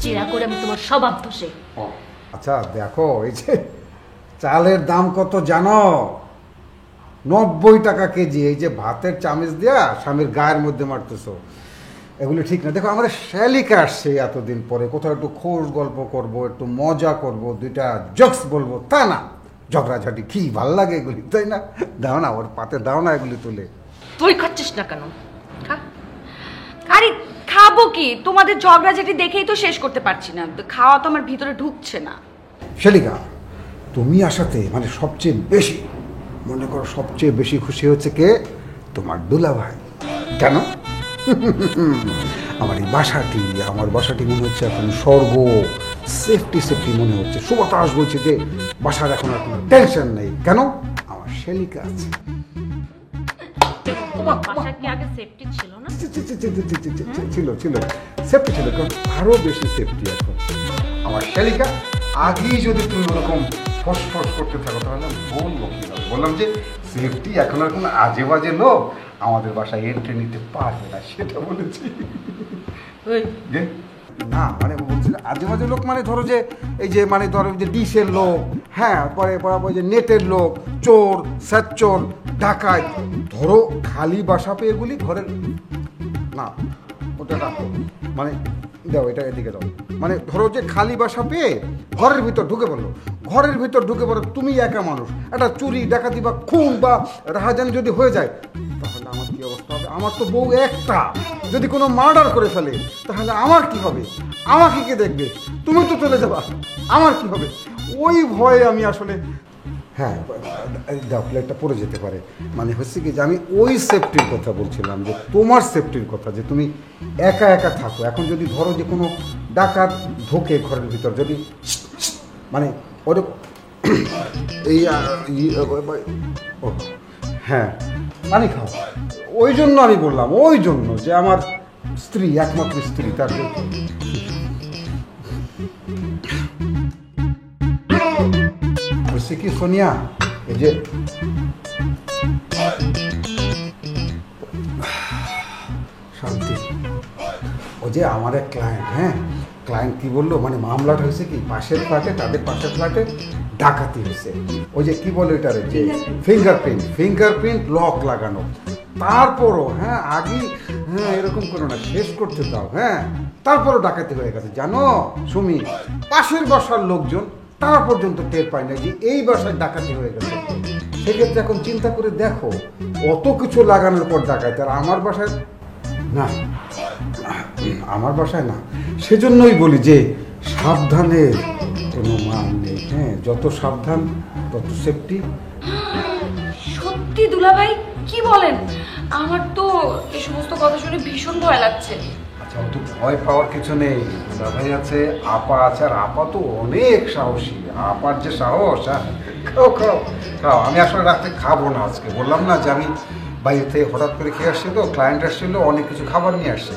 Speaker 6: জেরা করে আমি তোমার স্বভাব দোষে।
Speaker 8: আচ্ছা দেখো, এই যে চালের দাম কত জানো? 90 টাকা কেজি। এই যে ভাতের চামচ দিয়া স্বামীর গায়ের মধ্যে মারতেছো, এগুলো ঠিক না। দেখো, আমাদের শ্যালিকা আসছে এতদিন পরে, কোথাও একটু খোশ গল্প করব, একটু মজা করব, 2টা জোকস বলবো, তা না, ঝগড়াঝাটি কি ভাল লাগে এগুলি, তাই না? দাও না, ওর পাতে দাও না এগুলি তুলে।
Speaker 13: তুই খাচ্ছিস না কেন? আরে খাবো কি, তোমাদের ঝগড়াঝাটি দেখেই তো শেষ করতে পারছি না, খাওয়া তো আমার ভিতরে ঢুকছে না।
Speaker 8: শ্যালিকা, তুমি আসাতে মানে সবচেয়ে বেশি, মনে করো সবচেয়ে বেশি খুশি হচ্ছে কে? তোমার দুলা ভাই। কেন? আমার এই বাসাটি, আমার বাসাটি মনে হচ্ছে এখন স্বর্গ, সেফটি সেফটি মনে হচ্ছে। সুবাতাস বলছে যে বাসার এখন আর কোনো টেনশন নেই। কেন? আমার শ্যালিকা আছে।
Speaker 6: তোমার বাসা কি আগে সেফটি ছিল না?
Speaker 8: ছিল ছিল, সেফটি ছিল, কারণ আরো বেশি সেফটি এখন। আমার শ্যালিকা, আগেই যদি তুমি ওরকম ফসফস করতে থাকো তাহলে বলবো কি হবে? বললাম যে সেফটি, এখন আর কোনো আজে বাজে লোক আমাদের বাসায় এন্ট্রি নিতে পারবে না, সেটা বলেছি। না মানে বলছি আজে বাজে লোক মানে ধরো যে এই যে মানে ধরো যে ডিশের লোক, হ্যাঁ, পরে ওই যে নেটের লোক, চোর, স্যাচ্চর, ডাকাত, ধরো খালি বাসা পেয়ে এগুলি ঘরের না, ওটা রাখো, মানে দাও এটা এদিকে দাও, মানে ধরো যে খালি বাসা পেয়ে ঘরের ভিতর ঢুকে পড়লো, ঘরের ভিতর ঢুকে পড়ো তুমি একা মানুষ, একটা চুরি ডাকাতি বা খুন বা রাহাজানি যদি হয়ে যায় তাহলে আমার কি অবস্থা হবে? আমার তো বউ একটা, যদি কোনো মার্ডার করে ফেলে তাহলে আমার কি হবে? আমাকে কে দেখবে? তুমি তো চলে যাবা, আমার কি হবে? ওই ভয়ে আমি আসলে হ্যাঁ দাও ফ্ল্যাটটা পড়ে যেতে পারে। মানে হচ্ছে কি যে আমি ওই সেফটির কথা বলছিলাম, যে তোমার সেফটির কথা, যে তুমি একা একা থাকো। এখন যদি ধরো যে কোনো ডাকাত ঢোকে ঘরের ভিতর, যদি মানে ওর এই হ্যাঁ পানি খাও, ওই জন্য আমি বললাম, ওই জন্য যে আমার স্ত্রী, একমাত্র স্ত্রী, তার হচ্ছে কি সোনিয়া, এই যে শান্তি, ও যে আমার এক ক্লায়েন্ট, হ্যাঁ ক্লায়েন্ট কি বললো, মানে মামলাটা হয়েছে কি পাশের ফ্ল্যাটে, তাদের পাশের ফ্ল্যাটে ডাকাতি হয়েছে। ওই যে কি বলে এটারে, যে ফিঙ্গারপ্রিন্ট লক লাগানো। তারপরও হ্যাঁ আগেই হ্যাঁ এরকম করো না, শেষ করতে দাও। হ্যাঁ তারপরও ডাকাতি হয়ে গেছে জানো সুমি, পাশের বাসার লোকজন তারা পর্যন্ত টের পায় না যে এই বাসায় ডাকাতি হয়ে গেছে। সেক্ষেত্রে এখন চিন্তা করে দেখো, অত কিছু লাগানোর পর ডাকাতি, আর আমার বাসায় না, আমার বাসায় না। সেজন্যই বলি যে সাবধানের কোনো মান নেই। হ্যাঁ যত সাবধান তত সেফটি।
Speaker 13: সত্যি দুলাভাই কি বলেন? আমার তো এই সমস্ত কথা শুনে ভীষণ ভয় লাগছে।
Speaker 8: আচ্ছা অত ভয় পাওয়ার কিছু নেই, দাদাই আছে, আপা আছে, আর আপা তো অনেক সাহসী। আপার যে সাহস, খাও খাও খাও। আমি আসলে রাতে খাবো না আজকে, বললাম না যে আমি বাইরে থেকে হঠাৎ করে খেয়ে আসছে, তো ক্লায়েন্ট আসছিল, অনেক কিছু খাবার নিয়ে আসছে,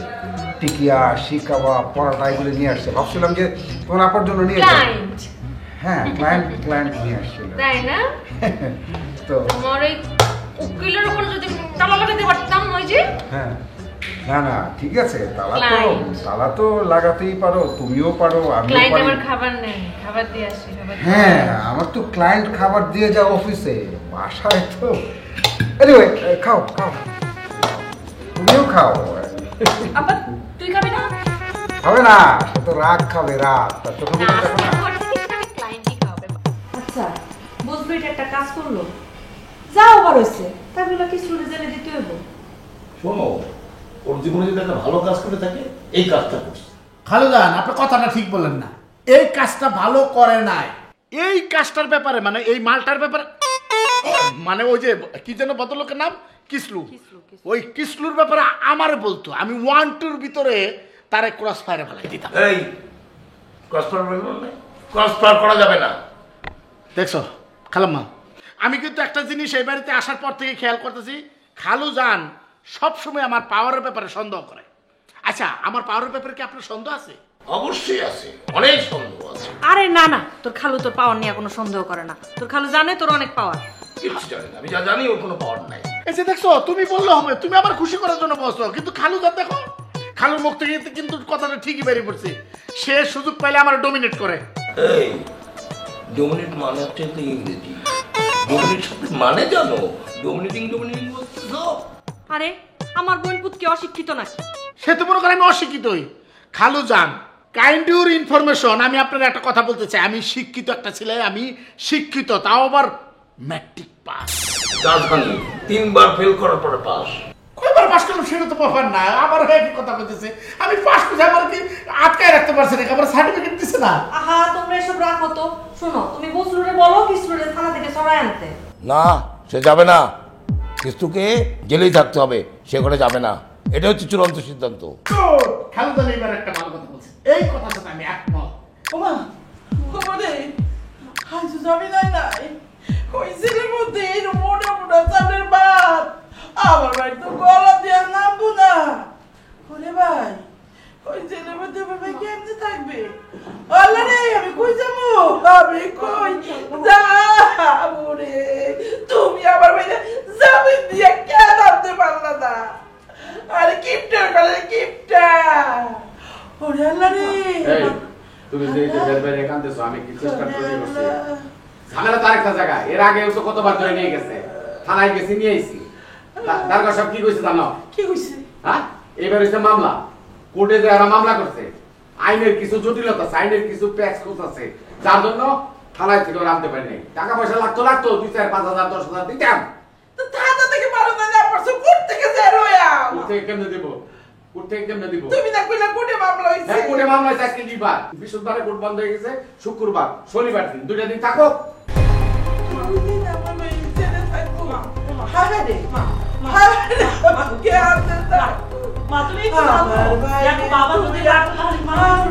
Speaker 8: টিকিয়া, শিক কাবাব, পরোটা এগুলো নিয়ে আসছে। ভাবছিলাম যে তোমার আপার জন্য নিয়ে যাবো। হ্যাঁ ক্লায়েন্ট নিয়ে আসছিল,
Speaker 13: তাই না?
Speaker 8: তো
Speaker 13: আমার এই উকিলের উপর যদি তালা লাগাতে পারতাম, ওই যে
Speaker 8: হ্যাঁ না না ঠিক আছে, তালা তো লাগাতেই পারো, তুমিও পারো, আমিও
Speaker 13: ক্লায়েন্ট
Speaker 8: পারি।
Speaker 13: আমার খাবার নেই, খাবার দিয়ে আসি।
Speaker 8: হ্যাঁ আমার তো ক্লায়েন্ট খাবার দিয়ে যাও অফিসে, বাসায় তো এনিওয়ে খাও খাও, তুমিও খাও।
Speaker 13: আপা তুই খাবি না?
Speaker 8: খাবে না, সে তো রাগ খাবে, রাগ তার চোখে মুখে দেখো না।
Speaker 6: আচ্ছা বুঝবি এটা একটা কাজ করলো, যাও আবার হয়েছে, তাহলে কি শুনে জেনে দিতে হইব।
Speaker 7: শোনো, ওর জীবনে যদি একটা ভালো কাজ করে থাকে, এই কাজটা করছে।
Speaker 5: খালুজান আপনার কথাটা ঠিক বলেন না, এই কাজটা ভালো করে নাই। এই কাজটার ব্যাপারে মানে এই মালটার ব্যাপারে, মানে ওই যে কি যেন ভদ্রলোকের নাম, কিসলু, ওই কিসলুর ব্যাপারে আমার বলতো, আমি 1-2 ভিতরে তারে ক্রস ফায়ারে ফেলাই দিতাম।
Speaker 7: এই ক্রস ফায়ার করা যাবে না।
Speaker 5: দেখছো খালাম্মা, আমি কিন্তু একটা জিনিস এই বাড়িতে আসার পর থেকে খেয়াল করতেছি, খালুজান সবসময় আমার পাওয়ারের ব্যাপারে সন্দেহ করে। আচ্ছা আমার পাওয়ারের ব্যাপারে কি আপনার সন্দেহ আছে?
Speaker 7: অবশ্যই আছে, অনেক সন্দেহ আছে।
Speaker 6: আরে না না, তোর খালু তোর পাওয়ার নিয়ে কোনো সন্দেহ করে না। তোর খালু জানে তোর অনেক পাওয়ার।
Speaker 7: কিছু জানি না, আমি যা জানি ওর কোনো পাওয়ার নাই।
Speaker 5: এসে দেখছো, তুমি বললে হবে, তুমি আমার খুশি করার জন্য বসছো, কিন্তু খালুজান দেখো, খালুর মুখ থেকে কিন্তু কথাটা ঠিকই বেরিয়ে পড়ছে, সে সুযোগ পাইলে আমার ডমিনেট করে।
Speaker 7: এই ডমিনেট মানে হচ্ছে তো ইংরেজি, ডমিনেট শব্দের মানে জানো? ডমিনেটিং বলতেছো?
Speaker 6: আরে আমার বোন পুত কি অশিক্ষিত নাকি?
Speaker 5: সে তো মনে করে আমি অশিক্ষিতই। খালুজান কাইন্ড ইউর ইনফরমেশন, আমি আপনার একটা কথা বলতে চাই, আমি শিক্ষিত একটা ছেলে, আমি শিক্ষিত, তাও আবার ম্যাট্রিক পাস।
Speaker 7: রাজধানী 3 বার ফেল করার পরে পাস।
Speaker 5: কয়বার পাস করলাম সেটা তো ব্যাপার না, আবার হয়ে কি কথা বলতেছে, আমি পাস করে আমার কি আটকায় রাখতে পারছি না, আমার সার্টিফিকেট দিছে না।
Speaker 6: আহা তোমরা এসব রাখো তো। শোনো তুমি বসলুরে বলো কিসলুরে থানা থেকে সরাই আনতে।
Speaker 7: না সে যাবে না, কিস্তুকে জেলেই থাকতে হবে, সে করে যাবে না, এটা হচ্ছে চূড়ান্ত সিদ্ধান্ত।
Speaker 5: খালুজান এবার একটা ভালো কথা বলছে, এই কথার সাথে আমি একমত।
Speaker 3: ওমা ওরে আজ যাবি নাই নাই, ওই ছেলের মধ্যে এই মোটা মোটা চালের ভাত, আমার ভাই তো গলা দিয়ে নামবো না। ওরে ভাই ওই ছেলের মধ্যে ভাই কেমনে থাকবে? আল্লাহ রে আমি কই যাবো, আমি কই যাবো রে? তুমি আমার ভাই যাবে দিয়ে কেন আনতে পারলা না? আরে কিপটার গলে কিপটা, ওরে আল্লাহ রে।
Speaker 4: তুমি যে বেলবেলে কাঁদতেছো, আমি কি চেষ্টা করে করছি? ঝামেলা তো আরেকটা জায়গা, এর আগে তো কতবার ধরে নিয়ে গেছে, থানায় গেছি, নিয়ে আইছি। দারগা সব কি কইছে জানো?
Speaker 3: কি কইছে?
Speaker 4: হ্যাঁ এবার হচ্ছে মামলা, কোর্টে যে এরা মামলা করছে, আইনের কিছু জটিলতা আছে, আইনের কিছু প্যাক্স কোর্স আছে, যার জন্য থানায় থেকে আনতে পারি নাই। টাকা পয়সা লাগতো 2-4-5,000 10,000 দিতাম।
Speaker 3: তো থানা থেকে পারো না, পারছো কোর্ট থেকে যে রয়া
Speaker 4: উঠে কেমনে দেব উঠে কেমনে দিব
Speaker 3: তুমি না কইলা কোটে মামলা হইছে
Speaker 4: হ্যাঁ কোটে মামলা হইছে আজকে দিবার বৃহস্পতিবারে কোর্ট বন্ধ হয়ে গেছে শুক্রবার শনিবার দিন দুইটা দিন থাকো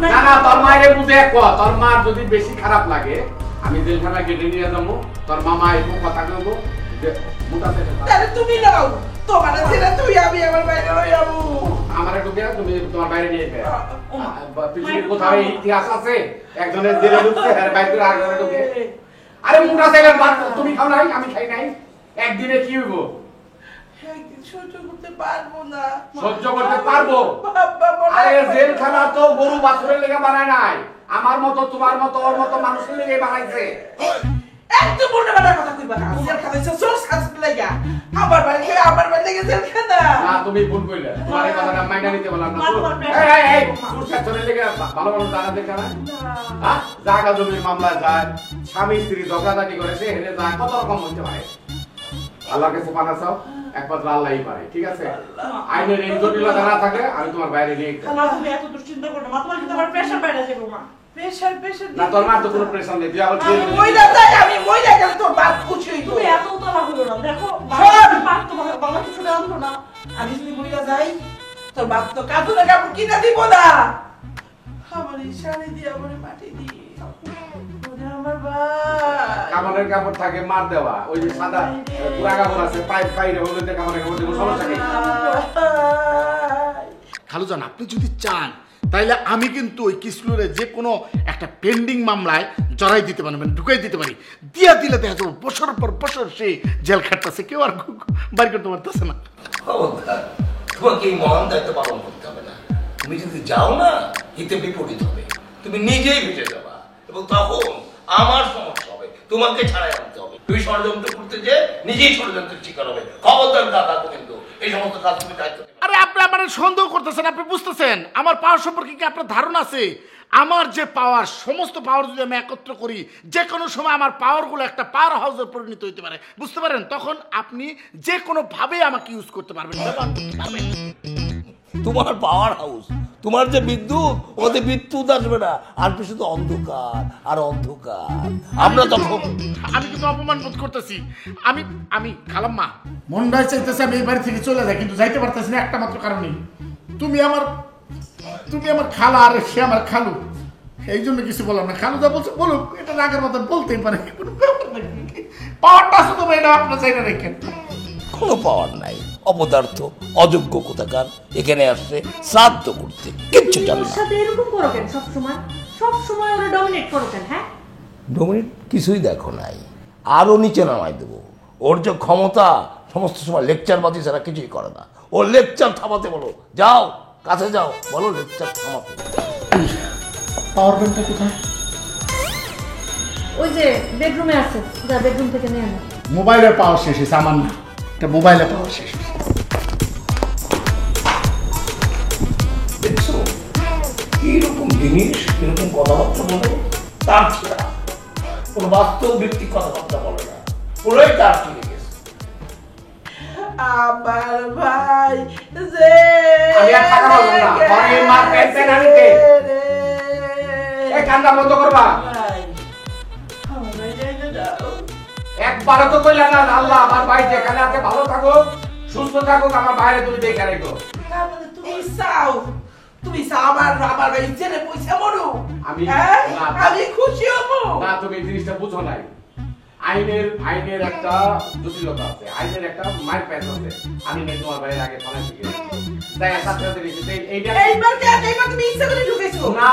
Speaker 4: না না তোর মায়ের বুঝে এক তোর মা যদি বেশি খারাপ লাগে আমি জেলখানা কেটে নিয়ে যাবো তোর মামা এরকম কথা বলবো যে মোটাতে
Speaker 3: তুমি নাও তোমার ছেলে তুই আমি আমার বাইরে লই যাবো
Speaker 4: আমার ঢুকে তুমি তোমার বাইরে নিয়ে যাবে পৃথিবীর কোথাও ইতিহাস আছে একজনের জেলে ঢুকছে আর বাইরে আরেকজনের ঢুকে আরে মোটা ছেলের বাদ তুমি খাও নাই আমি খাই নাই একদিনে কি হইব
Speaker 3: সহ্য করতে পারবো না
Speaker 4: সহ্য করতে পারবো আরে জেলখানা তো গরু বাছুরের লেগে বানায় নাই আমার মতো তোমার মতো ওর মতো মানুষের লেগে বানাইছে
Speaker 3: এত বড় বড় কথা কইবা না জেলখানা সোর্স হাসপাতাল লাগা আমার বাড়ি থেকে জেলখানা
Speaker 4: না তুমি ভুল কইলে তোমার এই কথাটা মাইনা নিতে বললাম না এই তোর সাথে লেগে ভালো ভালো জানা দেখা না হ্যাঁ জায়গা জমির মামলা যায় স্বামী স্ত্রী ঝগড়াঝাটি করে সে হেরে যায় কত রকম হতে পারে আল্লাহর কাছে পানা চাও একমাত্র আল্লাহই পারে ঠিক আছে আইনের এই জটিলতা না থাকে আমি তোমার বাইরে নিয়ে
Speaker 3: তুমি এত দুশ্চিন্তা করো না তোমার কিন্তু আমার প্রেসার বাইরে যাবে মা প্রেসার
Speaker 4: না তোর মা তো কোনো প্রেশার নেই তুই আবার
Speaker 3: আমি মইলা গেলে তোর বাপ খুশি হইতো তুমি এত উতলা হইলো না দেখো বাপ তো বাবা কিছু জানতো না আমি যদি মইলা যাই তোর বাপ তো কাপড় কাপড় কিনা দিব না আমার এই শাড়ি দিয়ে আমার মাটি দি আমার ভাই
Speaker 4: কাপড়ের কাপড় থাকে মার দেওয়া ওই যে সাদা পুরা কাপড় আছে পাইপ পাইরে হলে কাপড়ের কাপড় দেবো সমস্যা নেই
Speaker 5: খালুজান আপনি যদি চান তাইলে আমি কিন্তু ওই কিসলুরে যে কোনো একটা পেন্ডিং মামলায় জড়াই দিতে পারি মানে ঢুকাই দিতে পারি দিয়া দিলে দেখা যাবো বছর পর বছর সে জেল খাটতেছে কেউ আর বাড়ি করতে পারতেছে না
Speaker 7: তোমাকে এই মহান দায়িত্ব পালন করতে হবে না তুমি যদি যাও না এতে বিপরীত হবে তুমি নিজেই ভেসে যাবা এবং তখন আমার সমস্যা হবে তোমাকে ছাড়াই আনতে হবে তুমি ষড়যন্ত্র করতে যে নিজেই ষড়যন্ত্রের শিকার হবে খবরদার দাদা কিন্তু এই সমস্ত কাজ তুমি দায়িত্ব
Speaker 5: আরে আপনি আমার সন্দেহ করতেছেন আপনি বুঝতেছেন আমার পাওয়ার সম্পর্কে কি আপনার ধারণা আছে আমার যে পাওয়ার সমস্ত পাওয়ার যদি আমি একত্র করি যে কোনো সময় আমার পাওয়ারগুলো একটা পাওয়ার হাউসে পরিণত হতে পারে বুঝতে পারেন তখন আপনি যে কোনো ভাবে আমাকে ইউজ করতে পারবেন
Speaker 7: তোমার পাওয়ার হাউস তোমার যে বিদ্যুৎ ওতে বিদ্যুৎ আসবে না আসবে শুধু অন্ধকার আর অন্ধকার আমরা তখন
Speaker 5: আমি কিন্তু অপমান বোধ করতেছি আমি খালাম্মা
Speaker 9: মন ভাই চাইতেছে আমি এই বাড়ি থেকে চলে যাই কিন্তু যাইতে পারতেছি না একটা মাত্র কারণে তুমি আমার খালা আর সে আমার খালু এই জন্য কিছু বললাম না খালু যা বলছে বলুক এটা রাগের মতন বলতেই পারে পাওয়ারটা শুধু এটা আপনার চাই না রেখেন
Speaker 7: কোনো পাওয়ার নাই অপদার্থ অযোগ্য কোথাকার এখানে আসছে শ্রাদ্ধ করতে কিচ্ছু জানে না
Speaker 6: সাথে এরকম করো কেন সবসময় ওরা ডমিনেট করো কেন হ্যাঁ
Speaker 7: ডমিনেট কিছুই দেখো নাই আরো নিচে নামাই দেবো ওর যে ক্ষমতা সমস্ত সময় লেকচার বাজি ছাড়া কিছুই করে না ও লেকচার থামাতে বলো যাও কাছে যাও বলো লেকচার থামাতে
Speaker 5: পাওয়ার ব্যাংকটা কোথায়
Speaker 6: ওই যে বেডরুমে আছে যা বেডরুম থেকে নিয়ে আনো
Speaker 5: মোবাইলের পাওয়ার শেষ হয়েছে আমার না এটা মোবাইলের পাওয়ার শেষ হয়েছে
Speaker 7: দেখছো কিরকম জিনিস কিরকম কথাবার্তা বলে তার ছেড়া কোনো বাস্তব ব্যক্তি কথাবার্তা বলে না পুরোই তার ঠিক গেছে
Speaker 3: আমার ভাই যে
Speaker 4: আমি আর টাকা পাবো না ঘরে মা পেনশন আনিতে এই কান্না বন্ধ করবা একবার তো কইলা না আল্লাহ আমার ভাই যেখানে আছে ভালো থাকো সুস্থ থাকো আমার বাইরে তুমি দেখে রেখো
Speaker 3: তুমি চাও আমার ভাই জেনে পয়সা মরু আমি খুশি হব
Speaker 4: না তুমি জিনিসটা বুঝো নাই আইনের একটা জটিলতা আছে আইনের একটা মার প্যাচ আছে আমি নেই তোমার বাইরে আগে থানায় থেকে তাই সাথে সাথে
Speaker 3: এইবার তুমি ইচ্ছা করে ঢুকেছো
Speaker 4: না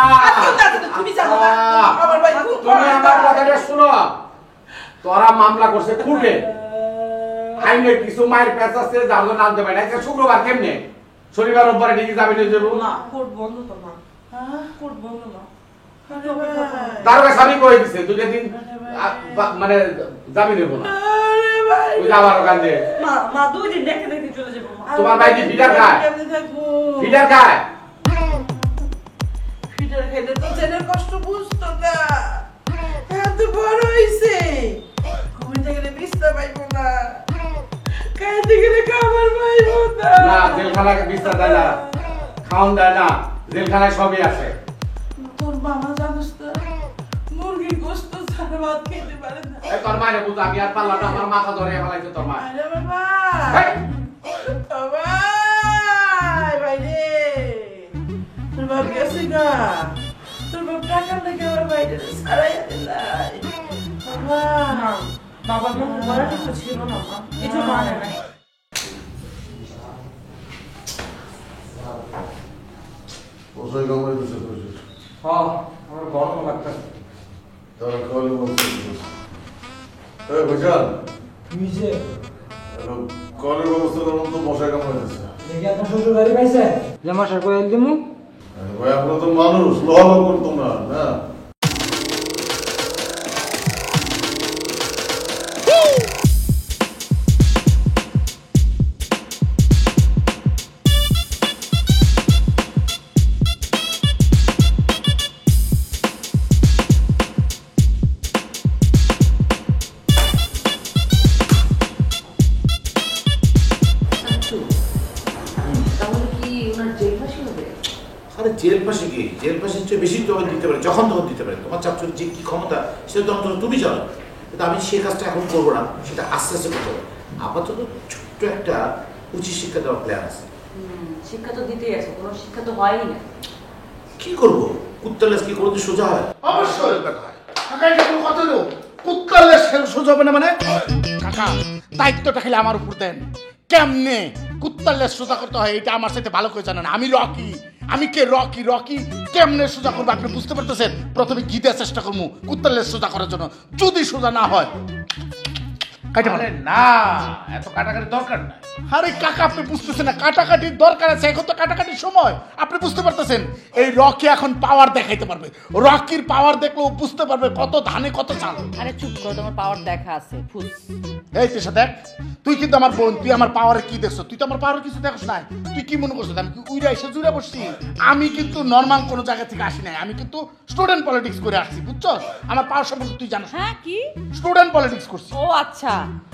Speaker 3: তুমি জানো না আমার ভাই
Speaker 4: তুমি আমার কথাটা শুনো তোরা মামলা করছে কোর্টে আইনের কিছু মায়ের প্যাচ আছে যার জন্য আনতে পারে না শুক্রবার কেমনে শনিবার রোববারে ঠিকই যাবে নিয়ে যাবো
Speaker 3: না কোর্ট বন্ধ তো না কোর্ট বন্ধ না
Speaker 4: তার কাছে আমি কই দিছে দুই দিন মানে যাবি নেব না ওই যাবার ওখানে
Speaker 3: মা দুই দিন দেখে দেখে চলে যাব
Speaker 4: তোমার ভাই কি ফিডার খায় ফিডার খায়
Speaker 3: ফিডার খেলে তো জেনের কষ্ট বুঝতো না এত বড় হইছে ঘুমিতে গেলে বিছনা পাইবো না খাইতে গেলে খাবার পাইবো না।
Speaker 4: না জেলখানায় বিস্তার দেয় না, খাওন দেয় না, জেলখানায় সবই আছে।
Speaker 3: তোর মামা জানিস তো মুরগির গোশত ছাড়া ভাত খেতে পারে না।
Speaker 4: এই তোর মায়ের বুঝ আমি আর পারলাম না, আমার মাথা ধরে ফেলাইছে তোর মা।
Speaker 3: আরে বাবা বাবা বাইরে তোর বাপ গেছে গা, তোর বাপ টাকা লেগে আমার বাইরে সারাই দিলাই বাবা।
Speaker 2: বাবা বড় কিছু ছিল না, কিছু মানে নাই।
Speaker 1: বসাই কামাই দিছে কইছিস
Speaker 12: হ্যাঁ আমার গরম লাগতেছে।
Speaker 1: তাহলে কল বলছিস এ বুঝান
Speaker 14: তুই যে
Speaker 1: কলের ব্যবস্থা করুন তো বসাই কামাই দিছে
Speaker 14: দেখি আপনার শ্বশুর বাড়ি পাইছে যে মশার কোয়েল দিমু।
Speaker 1: ভাই আপনারা তো মানুষ লোহালো করতো না না
Speaker 5: আরে জেল পাশে কি, জেল পাশের চেয়ে বেশি তখন দিতে পারে, যখন তখন দিতে পারে। তোমার চাপচুর যে কি ক্ষমতা সেটা তখন তুমি জানো, কিন্তু আমি সেই কাজটা এখন করবো না, সেটা আস্তে আস্তে করতে হবে। আপাতত ছোট্ট একটা উচিত শিক্ষা দেওয়ার প্ল্যান আছে।
Speaker 13: শিক্ষা তো দিতেই আছে, কোনো শিক্ষা তো হয়ই না।
Speaker 5: কি করবো, কুত্তালেস কি করতে সোজা হয়?
Speaker 9: অবশ্যই কাকা এটা কোনো কথা হলো কুত্তালে সোজা হবে না মানে? কাকা দায়িত্বটা খেলে আমার উপর দেন। কেমনে কুত্তালে সোজা করতে হয় এটা আমার সাথে ভালো করে জানেন। আমি রকি, আমি কে রকি, রকি কেমনে সোজা করবো আপনি বুঝতে পারতেছেন? প্রথমে ঘি দেওয়ার চেষ্টা করবো কুত্তালে সোজা করার জন্য, যদি সোজা না হয়
Speaker 5: না এত কাটাকাটি দরকার নাই।
Speaker 9: আরে কাকা আপনি বুঝতেছেন না, কাটাকাটির দরকার আছে, এখন তো কাটাকাটির সময়। আপনি বুঝতে পারতেছেন এই রকি এখন পাওয়ার দেখাইতে পারবে, রকির পাওয়ার দেখলেও বুঝতে পারবে কত ধানে কত চাল।
Speaker 13: আরে চুপ করো, তোমার পাওয়ার দেখা আছে ফুল।
Speaker 9: এই তেসা দেখ, তুই কিন্তু আমার বোন, তুই আমার পাওয়ারে কি দেখছো? তুই তো আমার পাওয়ারে কিছু দেখছ নাই। তুই কি মনে করছিস আমি কি উইরা এসে জুড়ে বসছি? আমি কিন্তু নর্মাল কোনো জায়গা থেকে আসি নাই, আমি কিন্তু স্টুডেন্ট পলিটিক্স করে আসছি, বুঝছো? আমার পাওয়ার সম্পর্কে তুই জানিস?
Speaker 13: হ্যাঁ কি
Speaker 9: স্টুডেন্ট পলিটিক্স করছি।
Speaker 13: ও আচ্ছা,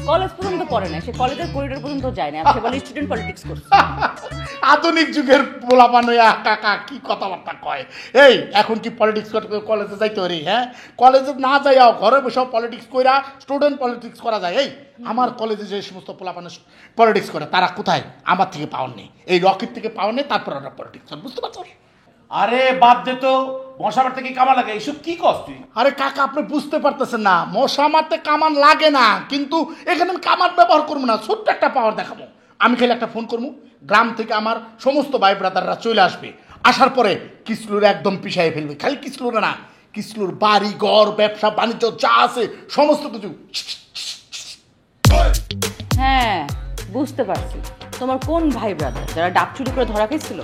Speaker 13: কলেজ পর্যন্ত পড়ে না, সে কলেজের করিডোর পর্যন্ত যায় না, সে বলে স্টুডেন্ট পলিটিক্স করছে।
Speaker 9: আধুনিক যুগের পোলাপান হইয়া কাকা কি কথাবার্তা কয়। এই এখন কি পলিটিক্স করতে কলেজে যাইতে পারি? হ্যাঁ, কলেজে না যাইয়াও ঘরে বসেও পলিটিক্স কইরা স্টুডেন্ট পলিটিক্স করা যায়। এই আমার কলেজে যে সমস্ত পোলাপানের পলিটিক্স করে তারা কোথায়? আমার থেকে পাওয়ার নেই, এই রকেট থেকে পাওয়ার নেই, তারপর ওরা পলিটিক্স করে, বুঝতে পারছো?
Speaker 5: আরে বাদ দে তো, মশা মারতে কি কামা লাগে? এইসব কি কস তুই?
Speaker 9: আরে কাকা আপনি বুঝতে পারতেছেন না, মশা মারতে কামান লাগে না, কিন্তু এখানে আমি কামান ব্যবহার করবো না, ছোট্ট একটা পাওয়ার দেখাবো। আমি খালি একটা ফোন করবো, গ্রাম থেকে আমার সমস্ত ভাই ব্রাদাররা চলে আসবে, আসার পরে কিসলুর একদম পিছাই ফেলবে। খালি কিসলুর না, কিসলুর বাড়ি ঘর ব্যবসা বাণিজ্য যা আছে সমস্ত কিছু।
Speaker 13: হ্যাঁ বুঝতে পারছি, তোমার কোন ভাই ব্রাদার যারা ডাব চুরি করে ধরা খেয়েছিল?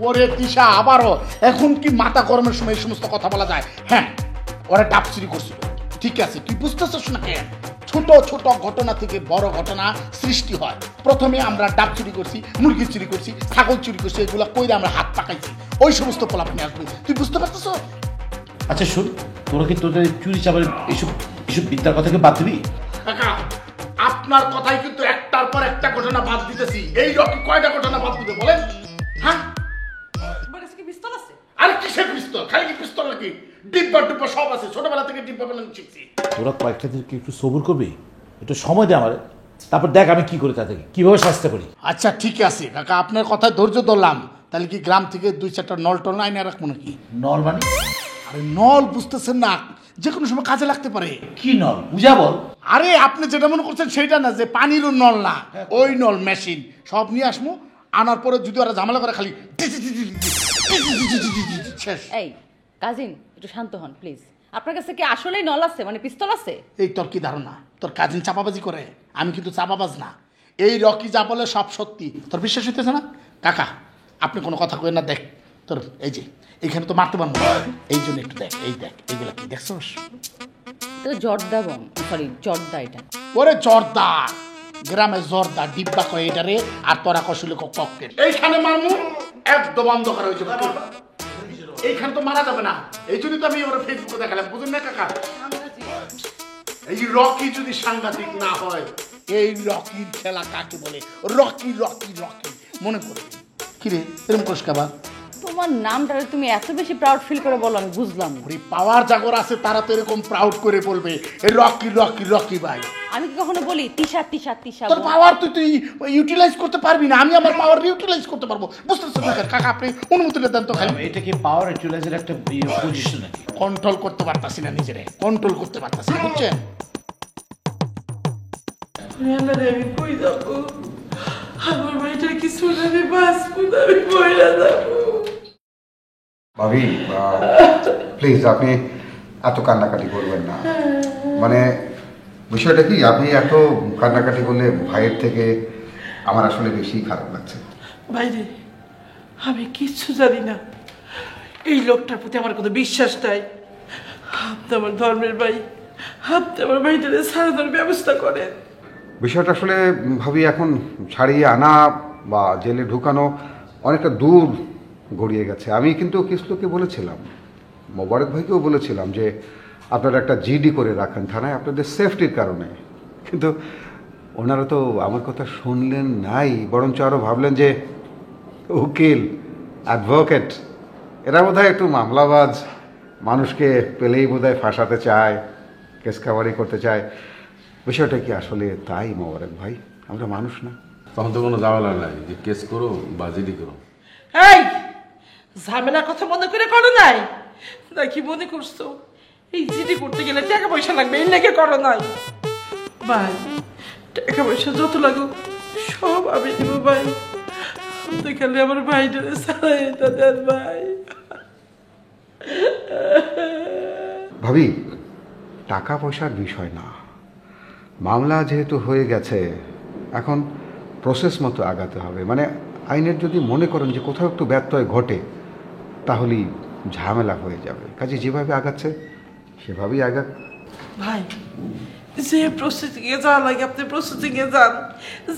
Speaker 9: ওরে দিশা, আবারও এখন কি মাথা গরমের সময় এই সমস্ত কথা বলা যায়? হ্যাঁ, ওরা ডাব চুরি করছিল, ঠিক আছে, তুই বুঝতেছিস না কেন? ছোট ছোট ঘটনা থেকে বড় ঘটনা সৃষ্টি হয়। প্রথমে আমরা ডাব চুরি করছি, মুরগি চুরি করছি, ছাগল চুরি করছি, এগুলো কইরা আমরা হাত পাকাইছি, ওই সমস্ত পোলাপানি আসবে, তুই বুঝতে পারতেছ?
Speaker 5: আচ্ছা শোন, তোরা কি তোদের চুরি চাবারের এইসব এইসব বিদ্যার কথাকে বাদ দিবি?
Speaker 9: কাকা আপনার কথাই কিন্তু একটার পর একটা ঘটনা বাদ দিতেছি, এই রকি কয়টা ঘটনা বাদ দিতে বলেন? হ্যাঁ, আরে কিসের পিস্তল? খালি কি পিস্তল নাকি? ডিব্বা ডিব্বা সব আছে, ছোটবেলা থেকে ডিব্বা বানানো শিখছি।
Speaker 5: তোরা কয়েকটা দিনকে একটু সবুর করবি, একটু সময় দে আমার, তারপর দেখ আমি কি করি, তাদেরকে কিভাবে শাস্তি করি।
Speaker 9: আচ্ছা ঠিক আছে কাকা, আপনার কথায় ধৈর্য ধরলাম। তাহলে কি গ্রাম থেকে 2-4টা নল টল আইনে রাখবো নাকি?
Speaker 5: নল মানে?
Speaker 9: আরে নল বুঝতেছেন না, যে কোনো সময় কাজে লাগতে পারে।
Speaker 5: কি নল বুঝা বল।
Speaker 9: আরে আপনি যেটা মনে করছেন সেটা না, যে পানিরও নল না, ওই নল মেশিন সব নিয়ে আসবো, আনার পরে যদি ওরা ঝামেলা করে খালি শেষ।
Speaker 13: এই কাজিন একটু শান্ত হন প্লিজ, আপনার কাছে কি আসলেই নল আছে, মানে পিস্তল আছে?
Speaker 9: এই তোর কি ধারণা তোর কাজিন চাপাবাজি করে? আমি কিন্তু চাপাবাজ না, এই রকি যা বলে সব সত্যি। তোর বিশ্বাস হইতেছে না? কাকা আপনি কোনো কথা কই না, দেখ তোর এই যে এইখানে তো মারতে পারবো, এই জন্য একটু দেখ, এই দেখ এইগুলা কি দেখছস?
Speaker 13: তো জর্দা বম, সরি জর্দা এটা।
Speaker 9: ওরে জর্দা, গ্রামে জর্দা ডিব্বা কয় এটারে, আর তোরা কষলে ককটেল। এইখানে মারমু একদম অন্ধকার হয়ে যাবে, এইখানে তো মারা যাবে না, এই জন্য তো আমি ওরা ফেসবুকে দেখালাম, বুঝুন না কাকা? এই রকি যদি সাংঘাতিক না হয় এই রকির খেলা কাকে বলে, রকি রকি রকি মনে করবে। কিরে এরকম কোষ কাবা?
Speaker 11: তোমার নামটারে তুমি এত বেশি প্রাউড ফিল করে বলো, আমি বুঝলাম না।
Speaker 9: পাওয়ার জাগর আছে তারা তো এরকম প্রাউড করে বলবে এই রকি রকি রকি ভাই।
Speaker 11: আমি কি কখনো বলি তিশা তিশা তিশা?
Speaker 9: তোর পাওয়ার তুই ইউটিলাইজ করতে পারবি না, আমি আমার পাওয়ার ইউটিলাইজ করতে পারবো। বুঝতেছ না কাকা? আপনি অনুমতিটা দেন তো। খালি
Speaker 5: এটা কি পাওয়ার ইউটিলাইজের একটা পজিশন নাকি?
Speaker 9: কন্ট্রোল করতে পারতাছি না, নিজেরে কন্ট্রোল করতে পারতাছি না, বুঝছেন?
Speaker 3: আমি কই যাবো? আমার ভাইটা কিছু না, আমি বাঁচবো না, আমি মরে যাবো।
Speaker 8: ভাবি প্লিজ আপনি এত কান্নাকাটি করবেন না। মানে বিষয়টা কি, আপনি এত কান্নাকাটি করলে ভাইয়ের থেকে আমার আসলে বেশি খারাপ লাগছে।
Speaker 3: ভাইরে আমি কিচ্ছু জানি না, এই লোকটার প্রতি আমার কোনো বিশ্বাস নাই। আপনি আমার ধর্মের ভাই, আপনি আমার ভাইটারে ছাড়ানোর ব্যবস্থা করেন।
Speaker 8: বিষয়টা আসলে ভাবি এখন ছাড়িয়ে আনা বা জেলে ঢুকানো অনেকটা দূর গড়িয়ে গেছে। আমি কিন্তু কিসলুকে বলেছিলাম, মোবারক ভাইকেও বলেছিলাম যে আপনারা একটা জিডি করে রাখেন থানায় আপনাদের সেফটির কারণে, কিন্তু ওনারা তো আমার কথা শুনলেন নাই, বরঞ্চ আরও ভাবলেন যে উকিল অ্যাডভোকেট এরা বোধহয় একটু মামলাবাজ, মানুষকে পেলেই বোধহয় ফাঁসাতে চায়, কেস কাভারি করতে চায়। বিষয়টা কি আসলে তাই মোবারক ভাই? আমরা মানুষ না?
Speaker 4: তখন তো কোনো ঝামেলা নাই যে কেস করো বা জিডি করো।
Speaker 3: এই ঝামেলার কথা মনে করে করো নাই নাকি মনে করছো এই জিডি করতে গেলে টাকা পয়সা লাগবে এই লেগে করো নাই? ভাই টাকা পয়সা যত লাগুক সব আমি দিব ভাই, আপনি খালি আমার ভাইটারে ছাড়াই এটা দেন ভাই।
Speaker 8: ভাবি টাকা পয়সার বিষয় না, মামলা যেহেতু হয়ে গেছে এখন প্রসেস মতো আগাতে হবে। মানে আইনের যদি মনে করেন যে কোথাও একটু ব্যত্যয় ঘটে তাহলেই ঝামেলা হয়ে যাবে, কাজে যেভাবে আগাচ্ছে সেভাবেই আগাক।
Speaker 3: ভাই যে প্রসেসিংয়ে যাওয়া লাগে আপনি প্রসেসিংয়ে যান,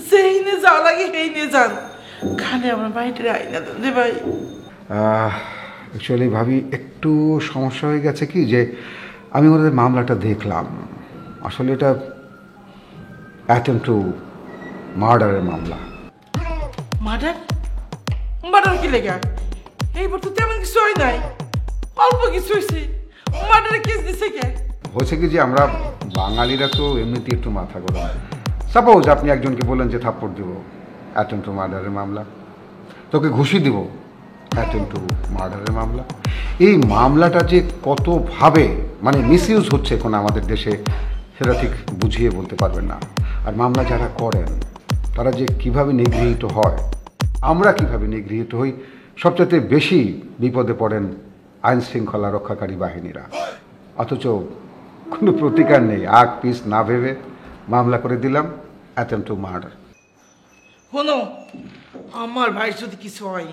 Speaker 3: যেই নিয়ে যাওয়া লাগে সেই নিয়ে যান, খালি আমার ভাইটারে আইনা দেন রে ভাই।
Speaker 8: অ্যাকচুয়ালি ভাবি একটু সমস্যা হয়ে গেছে কি, যে আমি ওদের মামলাটা দেখলাম, আসলে এটা অ্যাটেম্প টু মার্ডারের মামলা।
Speaker 3: মার্ডার? মার্ডার কি লেগা? এইবার তো তেমন কিছু হয় নাই, অল্প কিছু হয়েছে, মার্ডারের কেস দিছে কে?
Speaker 8: হয়েছে কি যে আমরা বাঙালিরা তো এমনিতে একটু মাথা গরম। সাপোজ আপনি একজনকে বললেন যে থাপ্পড় দিব, অ্যাটেম্প টু মার্ডারের মামলা। তোকে ঘুষি দিব, অ্যাটেম্প টু মার্ডারের মামলা। এই মামলাটা যে কতভাবে মানে মিসইউজ হচ্ছে এখন আমাদের দেশে সেটা ঠিক বুঝিয়ে বলতে পারবেন না। আর মামলা যারা করেন তারা যে কিভাবে নিগৃহীত হয়, আমরা কিভাবে নিগৃহীত হই, সবচেয়ে বেশি বিপদে পড়েন আইন শৃঙ্খলা রক্ষাকারী বাহিনীরা। অথচ কোনো প্রতিকার নেই, আগ পিস না ভেবে মামলা করে দিলাম অ্যাটেম্প টু মার্ডার।
Speaker 3: শোনো, আমার ভাই যদি কিছু হয়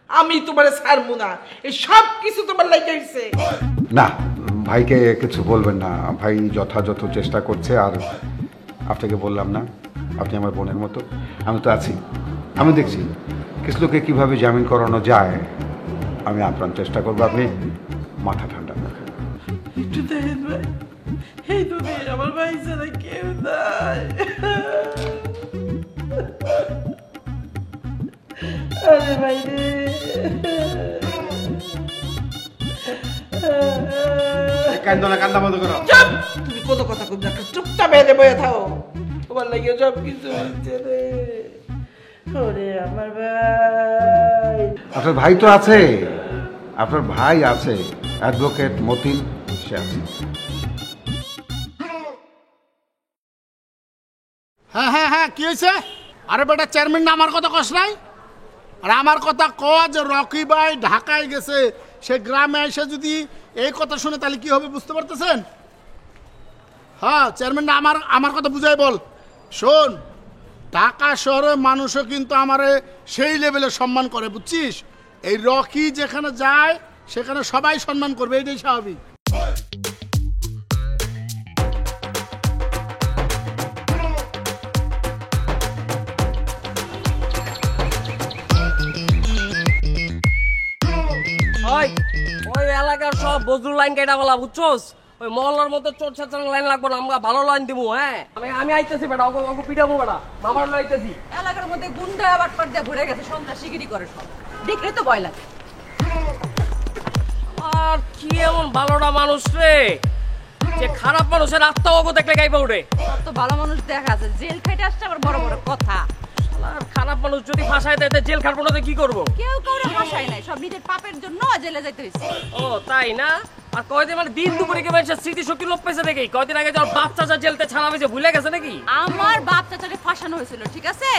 Speaker 3: আমি তোমারে ছাড়বো না, এই সব কিছু তোমার লাগে হইছে।
Speaker 8: না, ভাইকে কিছু বলবেন না, ভাই যথাযথ চেষ্টা করছে। আর আপনাকে বললাম না, আপনি আমার বোনের মতো, আমি তো আছি, আমি দেখছি কিসলুকে কিভাবে জামিন করানো যায়, আমি আপ্রাণ চেষ্টা করবো। আপনি মাথা ঠান্ডা রাখেন।
Speaker 3: একটু দেখেন ভাই, এই দুনিয়ায় আমার ভাই ছাড়া কেউ নাই। আরে ভাই রে,
Speaker 4: কান্দা বন্ধ করো।
Speaker 3: তুমি কোনো কথা কম না, চুপচাপ বেঁধে বয়ে থাও, তোমার লাগে সব কিছু হচ্ছে রে। ওরে আমার ভাই,
Speaker 8: আপনার ভাই তো আছে, আপনার ভাই আছে, অ্যাডভোকেট মতিন, সে আছে।
Speaker 9: হ্যাঁ হ্যাঁ হ্যাঁ, কি হয়েছে? আরে বেটা চেয়ারম্যান না আমার কথা কস নাই? আর আমার কথা ক যে রকি ভাই ঢাকায় গেছে, সে গ্রামে এসে যদি এই কথা শুনে তাহলে কি হবে বুঝতে পারতেছেন? হ্যাঁ চেয়ারম্যান না আমার কথা বুঝাই বল। শোন, ঢাকা শহরের মানুষও কিন্তু আমারে সেই লেভেলে সম্মান করে, বুঝছিস? এই রকি যেখানে যায় সেখানে সবাই সম্মান করবে, এইটাই স্বাভাবিক।
Speaker 2: ওই এলাকার সব বজরুল লাইন কেটা বলা বুঝছোস? ওই মহল্লার মধ্যে চোর ছাত্র লাইন লাগবো না, আমরা ভালো লাইন দিব। হ্যাঁ আমি আইতেছি বেটা, ওকে পিটাবো বেটা, মামার আইতেছি।
Speaker 13: এলাকার মধ্যে গুন্ডা বাটপাট দিয়ে ভরে গেছে, সন্ত্রাসীগিরি করে সব, দেখলে তো ভয় লাগে।
Speaker 2: আর কি এমন ভালোটা মানুষ রে, যে খারাপ মানুষের আত্মাও দেখলে গাইবা উঠে।
Speaker 13: তো ভালো মানুষ দেখা আছে, জেল খাইতে আসছে আবার বড় বড় কথা।
Speaker 2: আর খারাপ মানুষ যদি ফাঁসায় দেয় জেল খাটবো না, কি করবো?
Speaker 13: কেউ কাউরে ফাঁসায় নাই, সব নিজের পাপের জন্য জেলে যাইতে হয়েছে।
Speaker 2: ও তাই না? আর কয়দিন মানে দিন দুপুরে কি মানুষের স্মৃতিশক্তি লোপ পেয়েছে নাকি? কয়দিন আগে যখন বাপ চাচা জেলতে ছাড়া হয়েছে ভুলে গেছে নাকি?
Speaker 13: আমার বাপ চাচাকে ফাঁসানো হয়েছিল, ঠিক আছে?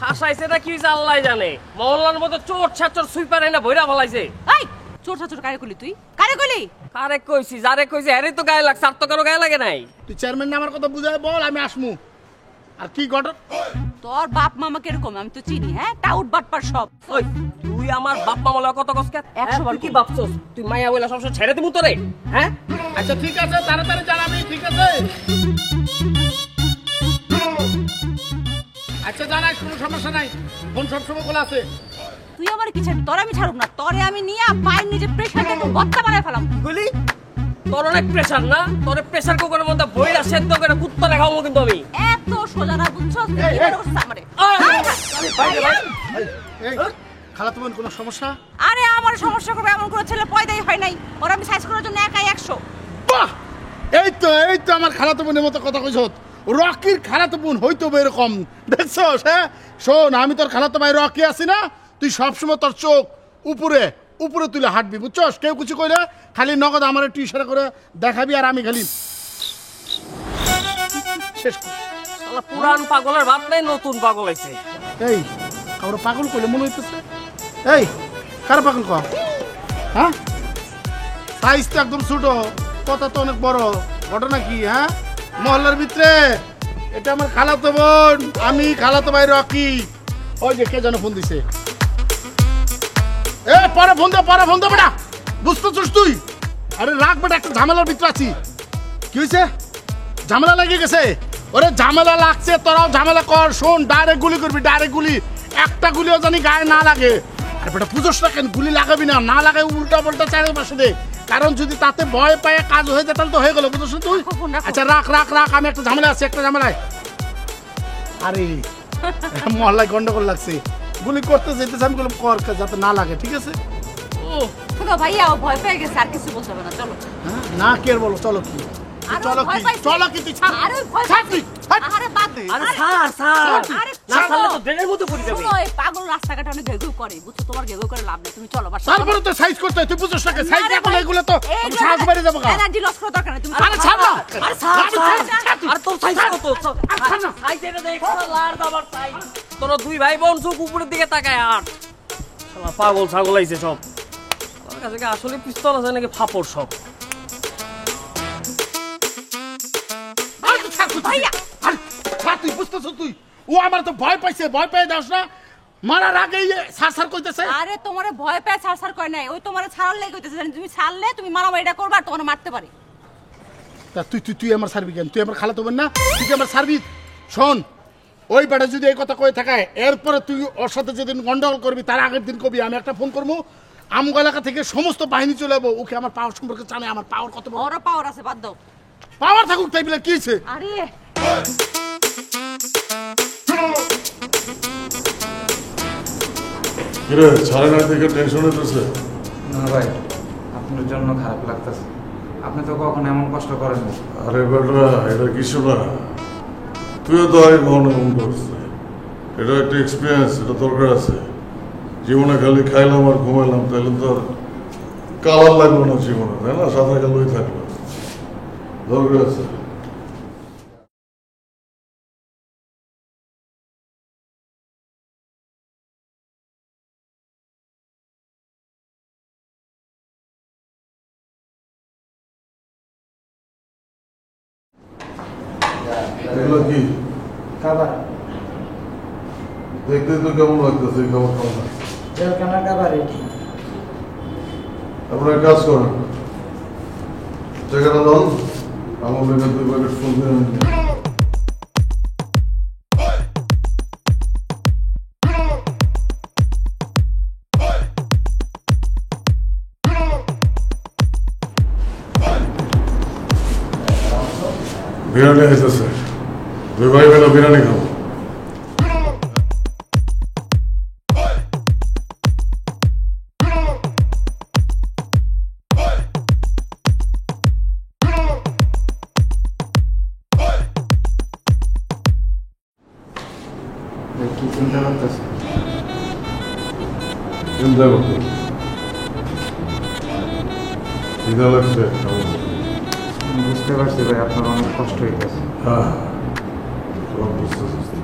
Speaker 2: ফাঁসাইছে না কি হয়েছে আল্লাহ জানে। মহল্লার মধ্যে চোর ছাচর সুইপার এনে ভইরা ফলাইছে।
Speaker 13: এই চোর ছাচর কারে কইলি তুই? কারে কইলি?
Speaker 2: কারে কইছি, যারে কইছি আরে তো গায়ে লাগছে, আর তো কারো গায়ে লাগে নাই।
Speaker 9: তুই চেয়ারম্যান না আমার কথা বুঝায় বল, আমি আসমু। আর কি ঘটনা?
Speaker 13: তোর বাপ মামা কিরকম আমি তো চিনি। হ্যাঁ টাউট বাটপার সব।
Speaker 2: ওই তুই আমার বাপ মামা লয় কত কষ্ট 100 বার কি ভাবছস? তুই মাইয়া বইলা সবসময় ছেড়ে দিমু তোরে? হ্যাঁ
Speaker 9: আচ্ছা ঠিক আছে, তাড়াতাড়ি জানাবি, ঠিক আছে? আচ্ছা জানাই, কোনো সমস্যা নাই, ফোন সবসময় খোলা আছে।
Speaker 13: তুই আমার কি ছাড়বি? তোরে আমি ছাড়ব না, তোরে আমি নিয়ে পায়ের নিচে প্রেসার দিয়ে বত্তা বানায় ফেলাম।
Speaker 2: বলি তোর অনেক প্রেসার না? তোরে প্রেসার কুকারের মধ্যে বইলা সেদ্ধ করে কুত্তা দেখাবো কিন্তু আমি।
Speaker 13: এত সোজা না বুঝছস? কি বড় করছিস আমারে?
Speaker 9: খালা তোমার কোনো সমস্যা?
Speaker 13: আরে আমার সমস্যা করবে এমন কোনো ছেলে পয়দাই হয় নাই। ওর আমি সাইজ করার জন্য একাই 100।
Speaker 9: বাহ, এই তো আমার খালাতো বোনের মতো কথা কইছ। রকির খালাতো বোন হইতো এরকম, দেখছস? হ্যাঁ শোন, আমি তোর খালাতো ভাই রকি আছি না, তুই সবসময় তোর চোখ উপরে উপরে তুলে হাঁটবি, বুঝছস? কেউ কিছু কইলে খালি নগদ আমার একটু ইশারা করে দেখাবি, আর আমি খালি শেষ করি।
Speaker 2: শালা পুরান পাগলের ভাত নাই, নতুন পাগল হইছে।
Speaker 9: এই কারো পাগল কইলে মনে হইতেছে? এই কার পাগল কর? হ্যাঁ সাইজ তো একদম ছোট, কথা তো অনেক বড়। ঘটনা কি? হ্যাঁ মহল্লার ভিতরে এটা আমার খালাতো বোন, আমি খালাতো ভাই রকি। ওই যে কে যেন ফোন দিছে, এ পরে ফোন দে বেটা, বুঝতেছিস তুই? আরে রাখ বেটা, একটা ঝামেলার ভিতরে আছি। কি হয়েছে? ঝামেলা লেগে গেছে? ওরে ঝামেলা লাগছে, তোরাও ঝামেলা কর। শোন, ডাইরেক্ট গুলি করবি, ডাইরেক্ট গুলি, একটা গুলিও জানি গায়ে না লাগে। আর বেটা পুজোস না কেন, গুলি লাগাবি না, না লাগাই উল্টা পাল্টা চারিপাশে দে, কারণ যদি তাতে ভয় পায় কাজ হয়ে যায় তাহলে তো হয়ে গেল, বুঝছিস তুই? আচ্ছা রাখ, আমি একটা ঝামেলা আছে, একটা ঝামেলায়। আরে মহল্লায় গন্ডগোল লাগছে, গুলি করতে যেতেছে, আমি বললাম কর যাতে না লাগে, ঠিক আছে?
Speaker 13: শোনো ভাইয়া, ও ভয় পেয়ে গেছে, আর কিছু বলতে হবে না, চলো।
Speaker 9: না কি আর বলো, চলো কি চলো কি তুই ছাড়,
Speaker 13: আরে ভয় পাইছি। আরে বাদ দে,
Speaker 2: আরে ছাড় না ছাড়লে তো ড্রেনের মধ্যে পড়ে যাবে।
Speaker 13: শোনো, এই পাগল রাস্তাঘাটে অনেক ঘেঘু করে, বুঝছো? তোমার ঘেঘু করে লাভ নেই, তুমি চলো বাসা।
Speaker 9: তারপরে তো সাইজ করতে হয়, তুই বুঝছ না? সাইজ না করলে এগুলো তো আমি সাহস বেড়ে যাবো।
Speaker 13: এনার্জি লস করা দরকার নেই, তুমি
Speaker 9: আরে ছাড় না,
Speaker 2: আরে ছাড় আর তোর সাইজ কত? সাইজ এটা দেখ, লার দাবার সাইজ। তোর দুই ভাই বোন চোখ উপরের দিকে তাকায়, আর শালা পাগল ছাগল আইছে সব। আমার কাছে কি আসলে পিস্তল আছে নাকি ফাপড় সব?
Speaker 9: তুই বুঝতেছ? তুই ও আমার তো ভয় পাইছে, ভয় পেয়ে যাস না, মারার আগে সার কইতেছে।
Speaker 13: আরে তোমারে ভয় পেয়ে সার কয় নাই, ওই তোমারে ছাড়ার লাগি কইতেছে, তুমি ছাড়লে তুমি মারামারিটা করবা আর তোমারে মারতে পারে।
Speaker 9: তা তুই আমার সার্বি কেন? তুই আমার খালাতো বোন না, তুই কি আমার সার্বি? শোন, ওই বেটা যদি এই কথা কয়ে থাকায়, এরপরে তুই ওর সাথে যেদিন গন্ডগোল করবি তার আগের দিন কবি আমি একটা ফোন করবো, আমগো এলাকা থেকে সমস্ত বাহিনী চলে যাবো। ওকে আমার পাওয়ার সম্পর্কে জানে, আমার পাওয়ার কত বড়।
Speaker 13: ওর পাওয়ার আছে, বাদ দাও।
Speaker 9: পাওয়ার থাকুক তাই বলে কি হয়েছে?
Speaker 13: আরে
Speaker 1: কিরে সাড়ে নয় থেকে টেনশন হইতেছে?
Speaker 12: না ভাই, আপনার জন্য খারাপ লাগতেছে, আপনি তো কখনো এমন কষ্ট করেন না।
Speaker 1: আরে বেটা, এটা কিছু না, তুইও তো আগে কখনো এমন করছিস, এটা একটা এক্সপিরিয়েন্স, এটা দরকার আছে। জীবনে খালি খাইলাম আর ঘুমাইলাম তাহলে তো আর কালার লাগলো না জীবনে, তাই না? সাঁতার কালোই থাকলো, দরকার আছে। এগুলো কি
Speaker 14: খাবার?
Speaker 1: দেখতে তো কেমন লাগতেছে এই খাবার খাওয়া?
Speaker 14: জেলখানার খাবার এটি।
Speaker 1: আপনারা কাজ করেন, জায়গাটা দাও, আমার বেকার 2 প্যাকেট ফুল দিয়ে আনি। বিরিয়ানি হইতেছে, 2 ভাই মিলে বিরিয়ানি খাবো।
Speaker 12: কি চিন্তা করতেছে?
Speaker 1: চিন্তা করতে খিদা লাগছে, খাবো।
Speaker 12: বুঝতে পারছি ভাই, আপনার অনেক কষ্ট হইতেছে।
Speaker 1: হ্যাঁ, সব বুঝতেছি।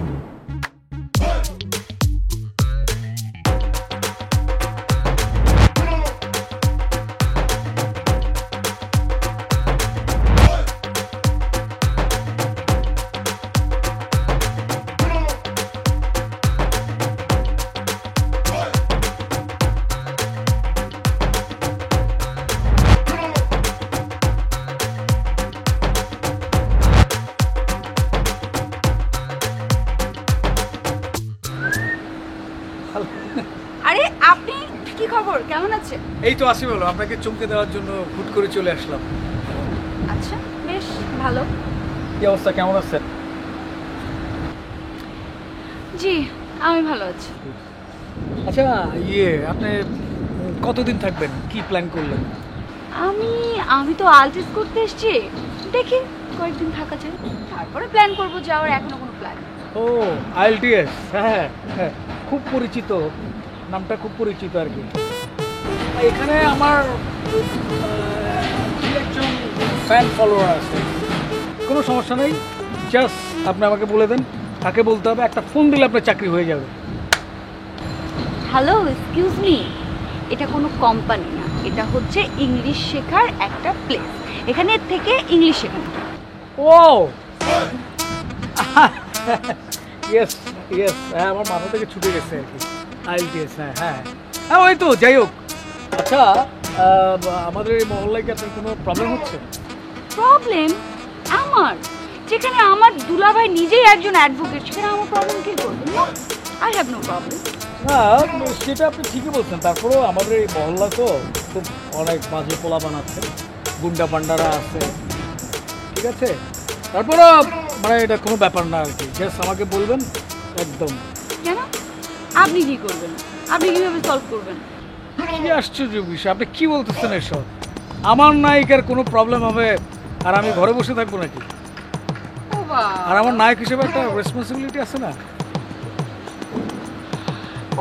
Speaker 13: আরে আপনি কি খবর, কেমন আছেন?
Speaker 15: এই তো আসি বলো, আপনাকে চমকে দেওয়ার জন্য হুট করে চলে আসলাম।
Speaker 13: আচ্ছা, বেশ ভালো।
Speaker 15: কি অবস্থা, কেমন আছেন?
Speaker 13: জি, আমি ভালো আছি।
Speaker 15: আচ্ছা আপনি কতদিন থাকবেন, কি প্ল্যান করলেন?
Speaker 13: আমি তো আলটিস করতে এসেছি, দেখি কয়েকদিন থাকা যায়, তারপরে প্ল্যান করবো যাওয়ার। এখনো কোনো প্ল্যান।
Speaker 15: ও আইএলটিএস, হ্যাঁ হ্যাঁ, খুব পরিচিত, নামটা খুব পরিচিত আর কি। এখানে আমার একজন ফ্যান ফলোয়ার আছে, কোনো সমস্যা নেই, জাস্ট আপনি আমাকে বলে দেন কাকে বলতে হবে, একটা ফোন দিলে আপনার চাকরি হয়ে যাবে।
Speaker 13: হ্যালো, এক্সকিউজ মি, এটা কোনো কোম্পানি না, এটা হচ্ছে ইংলিশ শেখার একটা প্লেস। এখানে থেকে ইংলিশ শেখানো।
Speaker 15: ও ইয়েস ইয়েস, হ্যাঁ আমার মাথা থেকে ছুটে গেছে আর কি, আইএলটিএস, হ্যাঁ হ্যাঁ হ্যাঁ, ওই তো, যাই হোক। আচ্ছা আমাদের এই মহল্লায় কি আপনার কোনো প্রবলেম হচ্ছে?
Speaker 13: প্রবলেম আমার? যেখানে আমার দুলাভাই নিজেই একজন অ্যাডভোকেট, সেখানে আমার প্রবলেম কি করবে? I have no problem.
Speaker 15: হ্যাঁ সেটা আপনি ঠিকই বলছেন, তারপরেও আমাদের এই মহল্লা তো খুব অনেক বাজে পোলা বানাচ্ছে, গুন্ডা পান্ডারা আছে, ঠিক আছে? তারপরও মানে এটা কোনো ব্যাপার না আর কি, জাস্ট আমাকে বলবেন একদম।
Speaker 13: কেন, আপনি কি করবেন? আপনি কিভাবে সলভ করবেন?
Speaker 15: কি আশ্চর্য বিষয়, আপনি কি বলতেছেন এসব? আমার নায়িকার কোনো প্রবলেম হবে আর আমি ঘরে বসে থাকবো নাকি? আর আমার নায়ক হিসেবে একটা রেসপন্সিবিলিটি আছে না?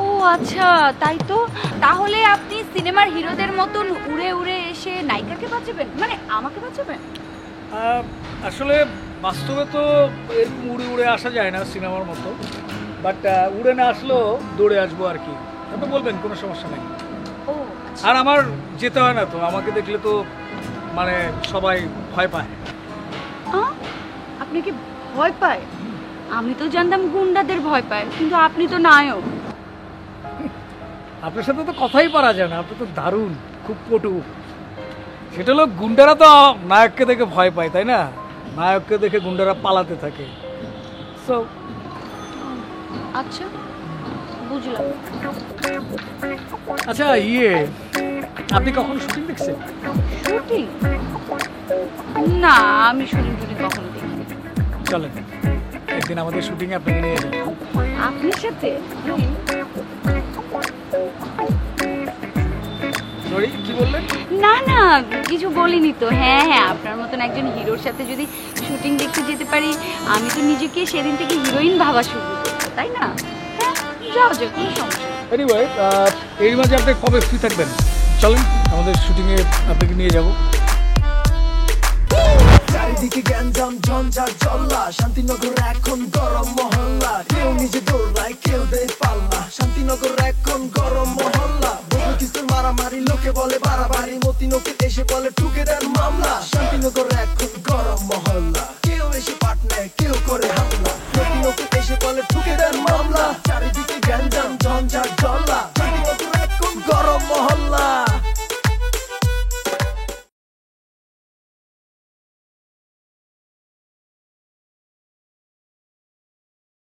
Speaker 13: ও আচ্ছা, তাই তো। তাহলে আপনি সিনেমার হিরোদের মতন উড়ে উড়ে এসে নায়িকাকে বাঁচাবেন, মানে আমাকে বাঁচাবেন?
Speaker 15: আসলে বাস্তবে তো এরকম উড়ে উড়ে আসা যায় না সিনেমার মতো, বাট উড়ে না আসলেও দৌড়ে আসবো আর কি, আপনি বলবেন, কোনো সমস্যা নেই।
Speaker 13: ও
Speaker 15: আর আমার যেতে হয় না তো, আমাকে দেখলে তো মানে সবাই ভয় পায়।
Speaker 13: আপনি কি ভয় পায়? আমি তো জানতাম গুন্ডাদের ভয় পায়, কিন্তু আপনি তো নায়ক।
Speaker 15: আপনার সাথে তো কথাই পারা যায় না, আপনি তো দারুণ, খুব পটু। সেটা হলো গুন্ডারা তো নায়ককে দেখে ভয় পায়, তাই না? নায়ককে দেখে গুন্ডারা পালাতে থাকে। সো
Speaker 13: আচ্ছা, বুঝলাম।
Speaker 15: আচ্ছা আপনি কখনো শুটিং দেখছেন?
Speaker 13: শুটিং? না, আমি শুটিং কখনো দেখিনি।
Speaker 15: চলেন একদিন আমাদের শুটিং এ আপনাকে নিয়ে যাবো।
Speaker 13: আপনার সাথে?
Speaker 15: সরি, কি বললেন?
Speaker 13: না না, কিছু বলিনি তো। হ্যাঁ হ্যাঁ, আপনার মতন একজন হিরোর সাথে যদি শুটিং দেখতে যেতে পারি, আমি তো নিজেকে সেদিন থেকে হিরোইন ভাবা শুরু করবো, তাই না? হ্যাঁ, যাও যাও, কোনো সমস্যা।
Speaker 15: এনিওয়ে, এর মাঝে আপনি কবে ফ্রি থাকবেন? চলেন আমাদের শুটিং এ আপনাকে নিয়ে যাব।
Speaker 16: চারিদিকে গ্যাঞ্জাম ঝঞ্ঝাট জল্লা, শান্তিনগর এখন গরম মহল্লা, কেউ নিজে দৌড়ায় কেউ দেয় পাল্লা, শান্তিনগর এখন গরম মহল্লা, বহু কিছু মারামারি, লোকে বলে বাড়াবাড়ি।